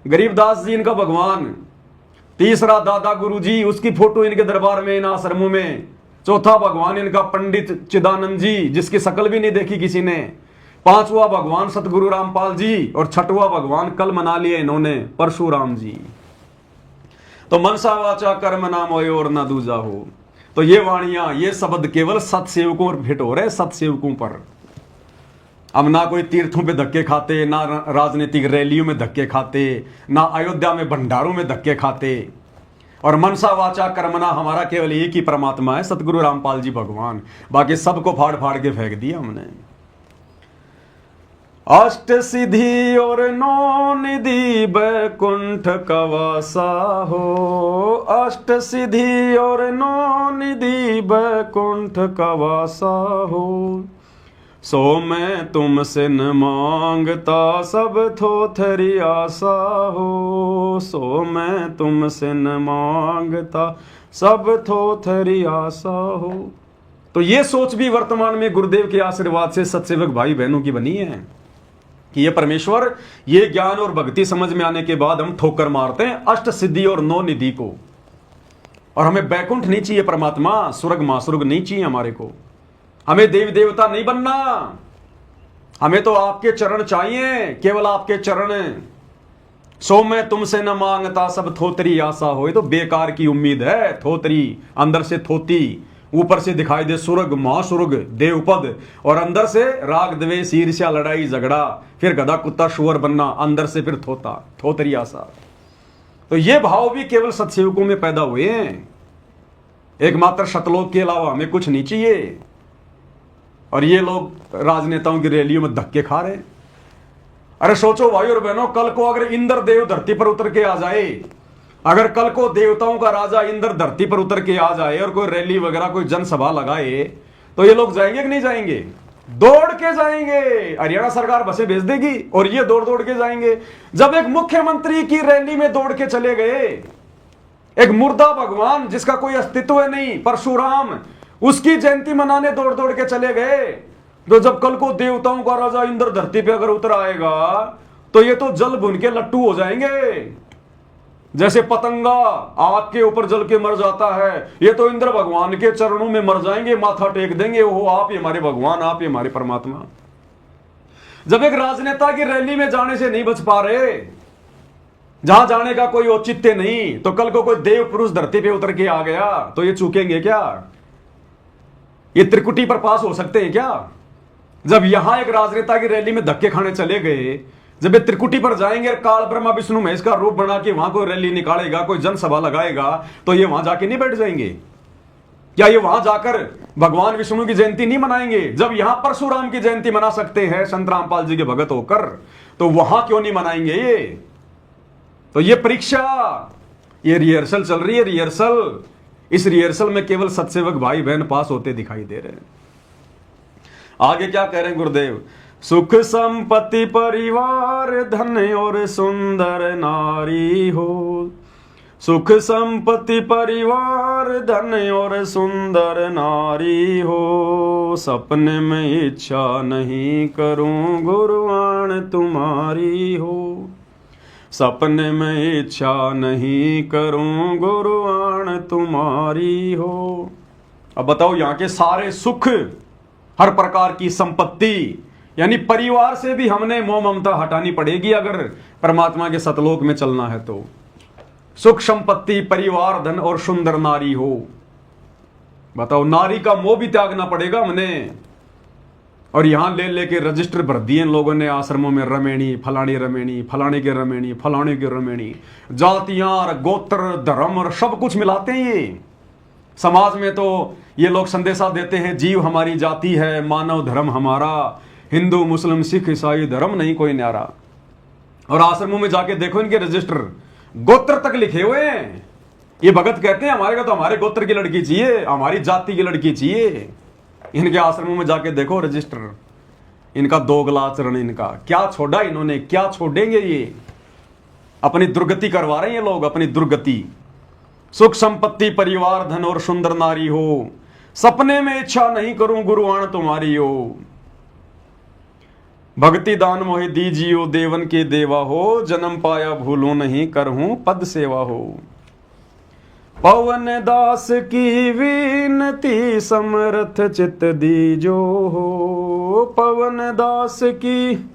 गरीबदास जी इनका भगवान, तीसरा दादा गुरुजी उसकी फोटो इनके दरबार में इन आश्रमों में, चौथा भगवान इनका पंडित चिदानंद जी जिसकी शक्ल भी नहीं देखी किसी ने, पांचवा भगवान सतगुरु रामपाल जी, और छठवा भगवान कल मना लिए इन्होंने परशुराम जी। तो मनसा वाचा कर्म नाम होए और ना दूजा हो। तो ये वाणियां, ये शब्द केवल सत्सेवकों पर फिट हो रहे, सत्सेवकों पर। अब ना कोई तीर्थों पे धक्के खाते, ना राजनीतिक रैलियों में धक्के खाते, ना अयोध्या में भंडारों में धक्के खाते। और मनसा वाचा कर्मना हमारा केवल एक ही परमात्मा है, सतगुरु रामपाल जी भगवान। बाकी सबको फाड़ फाड़ के फेंक दिया हमने। अष्ट सिद्धि और नौ निधि बैकुंठ कवासा हो, अष्ट सिद्धि और नौ निधि बैकुंठ कवासा हो। सो मैं तुमसे न मांगता सब थोथरी आशा हो, सो मैं तुमसे न मांगता सब थोथरी आशा हो। तो ये सोच भी वर्तमान में गुरुदेव के आशीर्वाद से सत्सेवक भाई बहनों की बनी है कि ये परमेश्वर, ये ज्ञान और भक्ति समझ में आने के बाद हम ठोकर मारते हैं अष्ट सिद्धि और नौ निधि को। और हमें बैकुंठ नहीं चाहिए परमात्मा, स्वर्ग मासुर्ग नहीं चाहिए हमारे को, हमें देवी देवता नहीं बनना, हमें तो आपके चरण चाहिए, केवल आपके चरण। सो मैं तुमसे न मांगता सब थोतरी आशा हो। ये तो बेकार की उम्मीद है। थोतरी अंदर से थोती, ऊपर से दिखाई दे सुर्ग महासुर्ग देवपद, और अंदर से राग द्वेष ईर्ष्या लड़ाई झगड़ा, फिर गधा कुत्ता शुअर बनना, अंदर से फिर थोता थोतरी आशा। तो ये भाव भी केवल सत्सेवकों में पैदा हुए हैं। एकमात्र सतलोक के अलावा हमें कुछ नहीं चाहिए। और ये लोग राजनेताओं की रैलियों में धक्के खा रहे हैं। अरे सोचो भाई और बहनों, कल को अगर इंद्र देव धरती पर उतर के आ जाए, अगर कल को देवताओं का राजा इंद्र धरती पर उतर के आ जाए और कोई रैली वगैरह कोई जनसभा लगाए, तो ये लोग जाएंगे कि नहीं जाएंगे? दौड़ के जाएंगे। हरियाणा सरकार बसें भेज देगी और ये दौड़ दौड़ के जाएंगे। जब एक मुख्यमंत्री की रैली में दौड़ के चले गए, एक मुर्दा भगवान जिसका कोई अस्तित्व नहीं, परशुराम, उसकी जयंती मनाने दौड़ दौड़ के चले गए, तो जब कल को देवताओं का राजा इंद्र धरती पे अगर उतर आएगा, तो ये तो जल भुन के लट्टू हो जाएंगे। जैसे पतंगा आग के ऊपर जल के मर जाता है, ये तो इंद्र भगवान के चरणों में मर जाएंगे, माथा टेक देंगे, ओहो आप ही हमारे भगवान, आप ही हमारे परमात्मा। जब एक राजनेता की रैली में जाने से नहीं बच पा रहे, जहां जाने का कोई औचित्य नहीं, तो कल को कोई देव पुरुष धरती पे उतर के आ गया, तो ये चूकेंगे क्या? ये त्रिकुटी पर पास हो सकते हैं क्या? जब यहां एक राजनेता की रैली में धक्के खाने चले गए, जब ये त्रिकुटी पर जाएंगे, काल ब्रह्मा विष्णु महेश का रूप बना के वहां कोई रैली निकालेगा, कोई जनसभा लगाएगा, तो ये वहां जाके नहीं बैठ जाएंगे क्या? ये वहां जाकर भगवान विष्णु की जयंती नहीं मनाएंगे? जब यहां परशुराम की जयंती मना सकते हैं संत रामपाल जी के भगत होकर, तो वहां क्यों नहीं मनाएंगे ये? तो ये परीक्षा, ये रिहर्सल चल रही है, रिहर्सल। इस रिहर्सल में केवल सत्सेवक भाई बहन पास होते दिखाई दे रहे हैं। आगे क्या कह रहे हैं गुरुदेव? सुख संपत्ति परिवार धन और सुंदर नारी हो, सुख संपत्ति परिवार धन और सुंदर नारी हो। सपने में इच्छा नहीं करूं गुरुआन तुम्हारी हो, सपने में इच्छा नहीं करूं गुरुआन तुम्हारी हो। अब बताओ, यहां के सारे सुख, हर प्रकार की संपत्ति, यानी परिवार से भी हमने मोह ममता हटानी पड़ेगी अगर परमात्मा के सतलोक में चलना है तो। सुख संपत्ति, परिवार, धन और सुंदर नारी हो। बताओ, नारी का मोह भी त्यागना पड़ेगा हमने। और यहां ले लेके रजिस्टर भर दिए इन लोगों ने आश्रमों में, रमेणी, फलानी रमेणी, फलाने के रमेणी, फलाने के रमेणी, जातियां, गोत्र, धर्म और सब कुछ मिलाते हैं ये। समाज में तो ये लोग संदेशा देते हैं, जीव हमारी जाति है, मानव धर्म हमारा, हिंदू मुस्लिम सिख ईसाई धर्म नहीं कोई न्यारा। और आश्रमों में जाके देखो इनके रजिस्टर, गोत्र तक लिखे हुए हैं। ये भगत कहते हैं हमारे का तो हमारे गोत्र की लड़की चाहिए, हमारी जाति की लड़की चाहिए। इनके आश्रमों में जाके देखो रजिस्टर, इनका दोगला आचरण, इनका क्या छोड़ा इन्होंने, क्या छोड़ेंगे ये। अपनी दुर्गति करवा रहे हैं ये लोग, अपनी दुर्गति। सुख संपत्ति, परिवार, धन और सुंदर नारी हो, सपने में इच्छा नहीं करूं गुरुआण तुम्हारी हो। भक्ति दान मोहि दीजियो देवन के देवा हो, जन्म पाया भूलो नहीं करहूं पद सेवा हो। पवन दास की विनती समर्थ चित दीजो हो, पवन दास की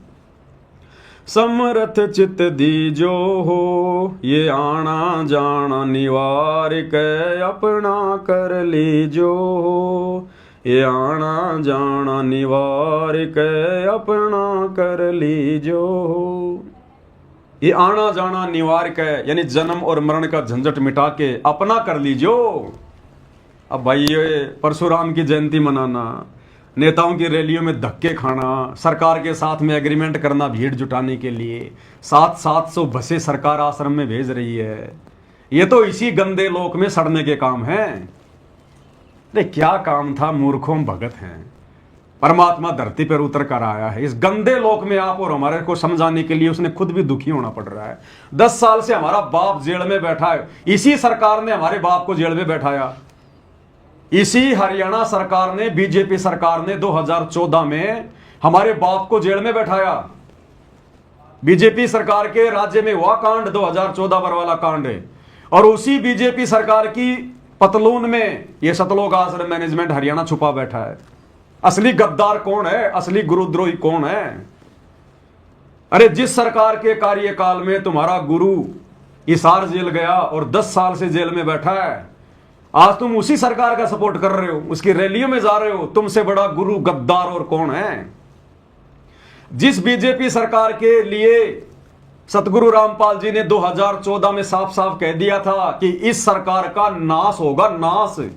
समर्थ चित दीजो हो। ये आना जाना निवार के अपना कर लीजो हो, ये आना जाना निवार के अपना कर लीजो हो। ये आना जाना निवार के यानी जन्म और मरण का झंझट मिटा के अपना कर लीजो। अब भाई ये परशुराम की जयंती मनाना, नेताओं की रैलियों में धक्के खाना, सरकार के साथ में एग्रीमेंट करना भीड़ जुटाने के लिए, 700 बसें सरकार आश्रम में भेज रही है, ये तो इसी गंदे लोक में सड़ने के काम हैं। अरे क्या काम था, मूर्खों भगत हैं। परमात्मा धरती पर उतर कर आया है, इस गंदे लोक में आप और हमारे को समझाने के लिए उसने खुद भी दुखी होना पड़ रहा है। 10 साल से हमारा बाप जेल में बैठा है, इसी सरकार ने हमारे बाप को जेल में बैठाया। इसी हरियाणा सरकार ने, बीजेपी सरकार ने 2014 में हमारे बाप को जेल में बैठाया। बीजेपी सरकार के राज्य में हुआ कांड 2014 वाला कांड है। और उसी बीजेपी सरकार की पतलून में यह सतलोक आश्रम मैनेजमेंट हरियाणा छुपा बैठा है। असली गद्दार कौन है, असली गुरुद्रोही कौन है? अरे जिस सरकार के कार्यकाल में तुम्हारा गुरु हिसार जेल गया और 10 साल से जेल में बैठा है, आज तुम उसी सरकार का सपोर्ट कर रहे हो, उसकी रैलियों में जा रहे हो। तुमसे बड़ा गुरु गद्दार और कौन है? जिस बीजेपी सरकार के लिए सतगुरु रामपाल जी ने 2014 में साफ साफ कह दिया था कि इस सरकार का नाश होगा, नाश,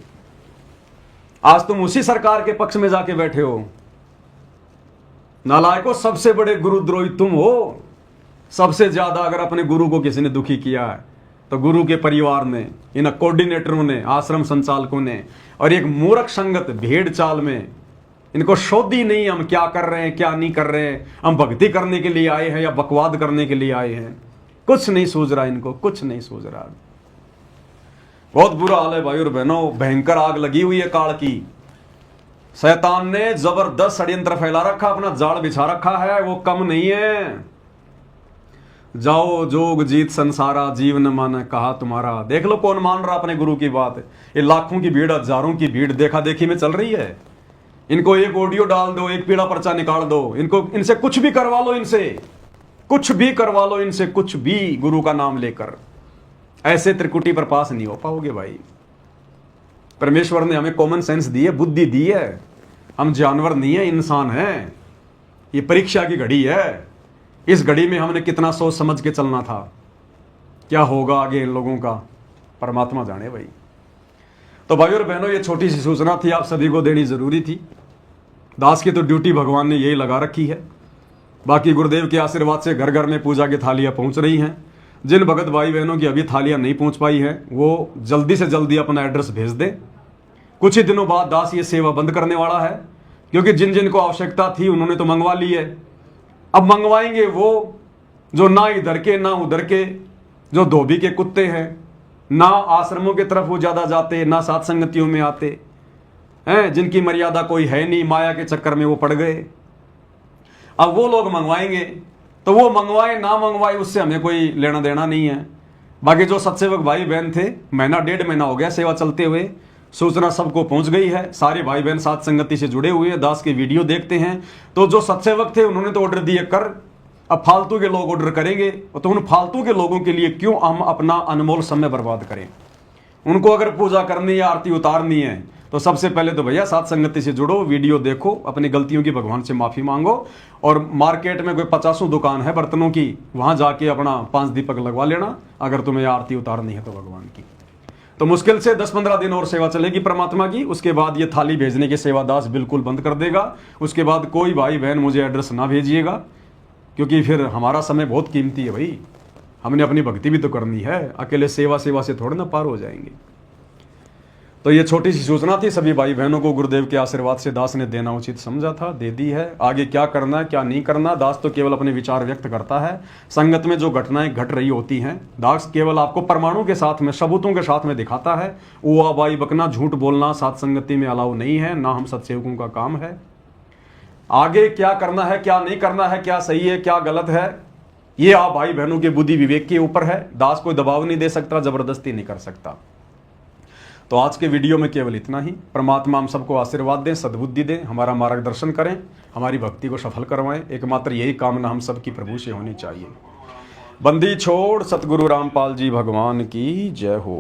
आज तुम उसी सरकार के पक्ष में जाके बैठे हो। नालायकों, सबसे बड़े गुरुद्रोही तुम हो। सबसे ज्यादा अगर अपने गुरु को किसी ने दुखी किया है तो गुरु के परिवार ने, इन कोऑर्डिनेटरों ने, आश्रम संचालकों ने, और एक मूर्ख संगत भेड़ चाल में। इनको शोधी नहीं हम क्या कर रहे हैं क्या नहीं कर रहे हैं, हम भक्ति करने के लिए आए हैं या बकवाद करने के लिए आए हैं, कुछ नहीं सूझ रहा इनको, कुछ नहीं सूझ रहा। बहुत बुरा हाल है भाई और बहनों, भयंकर आग लगी हुई है काल की। शैतान ने जबरदस्त षड्यंत्र फैला रखा, अपना जाल बिछा रखा है, वो कम नहीं है। जाओ जोग जीत संसारा, जीव न माने कहा तुम्हारा। देख लो कौन मान रहा अपने गुरु की बात। ये लाखों की भीड़, हजारों की भीड़ देखा देखी में चल रही है। इनको एक ऑडियो डाल दो, एक पीड़ा पर्चा निकाल दो, इनको इनसे कुछ भी करवा लो, इनसे कुछ भी करवा लो, इनसे कुछ भी, गुरु का नाम लेकर। ऐसे त्रिकुटी पर पास नहीं हो पाओगे भाई। परमेश्वर ने हमें कॉमन सेंस दी है, बुद्धि दी है। हम जानवर नहीं है, इंसान हैं। ये परीक्षा की घड़ी है। इस घड़ी में हमने कितना सोच समझ के चलना था। क्या होगा आगे इन लोगों का, परमात्मा जाने भाई। तो भाई और बहनों, ये छोटी सी सूचना थी, आप सभी को देनी जरूरी थी। दास की तो ड्यूटी भगवान ने यही लगा रखी है। बाकी गुरुदेव के आशीर्वाद से घर घर में पूजा की थालियां पहुंच रही हैं। जिन भगत भाई बहनों की अभी थालियां नहीं पहुंच पाई हैं, वो जल्दी से जल्दी अपना एड्रेस भेज दें। कुछ ही दिनों बाद दास ये सेवा बंद करने वाला है, क्योंकि जिन जिन को आवश्यकता थी उन्होंने तो मंगवा ली है। अब मंगवाएंगे वो जो ना इधर के ना उधर के, जो धोबी के कुत्ते हैं, ना आश्रमों की तरफ वो ज्यादा जाते, ना साथ संगतियों में आते हैं, जिनकी मर्यादा कोई है नहीं, माया के चक्कर में वो पड़ गए। अब वो लोग मंगवाएंगे, तो वो मंगवाए ना मंगवाए उससे हमें कोई लेना देना नहीं है। बाकी जो सत्सेवक भाई बहन थे, महीना 1.5 महीना हो गया सेवा चलते हुए, सूचना सबको पहुंच गई है, सारे भाई बहन साथ संगति से जुड़े हुए हैं, दास के वीडियो देखते हैं। तो जो सत्सेवक थे उन्होंने तो ऑर्डर दिए कर, अब फालतू के लोग ऑर्डर करेंगे, तो उन फालतू के लोगों के लिए क्यों हम अपना अनमोल समय बर्बाद करें। उनको अगर पूजा करनी है, आरती उतारनी है, तो सबसे पहले तो भैया साथ संगति से जुड़ो, वीडियो देखो, अपनी गलतियों की भगवान से माफी मांगो, और मार्केट में कोई 50 दुकान है बर्तनों की, वहां जाके अपना 5 दीपक लगवा लेना अगर तुम्हें आरती उतारनी है तो भगवान की। तो मुश्किल से 10-15 दिन और सेवा चलेगी परमात्मा की, उसके बाद ये थाली भेजने के सेवा दास बिल्कुल बंद कर देगा। उसके बाद कोई भाई बहन मुझे एड्रेस ना भेजिएगा, क्योंकि फिर हमारा समय बहुत कीमती है भाई, हमने अपनी भक्ति भी तो करनी है, अकेले सेवा से थोड़े ना पार हो जाएंगे। तो ये छोटी सी सूचना थी, सभी भाई बहनों को गुरुदेव के आशीर्वाद से दास ने देना उचित समझा था, दे दी है। आगे क्या करना है क्या नहीं करना, दास तो केवल अपने विचार व्यक्त करता है। संगत में जो घटनाएं घट रही होती हैं, दास केवल आपको प्रमाणों के साथ में, सबूतों के साथ में दिखाता है। वो बाई बकना, झूठ बोलना साथ संगति में अलाउ नहीं है, ना हम सत्सेवकों का काम है। आगे क्या करना है क्या नहीं करना है, क्या सही है क्या गलत है, ये आप भाई बहनों के बुद्धि विवेक के ऊपर है। दास कोई दबाव नहीं दे सकता, जबरदस्ती नहीं कर सकता। तो आज के वीडियो में केवल इतना ही। परमात्मा हम सबको आशीर्वाद दें, सद्बुद्धि दें, हमारा मार्गदर्शन करें, हमारी भक्ति को सफल करवाएं। एकमात्र यही कामना हम सबकी प्रभु से होनी चाहिए। बंदी छोड़ सतगुरु रामपाल जी भगवान की जय हो।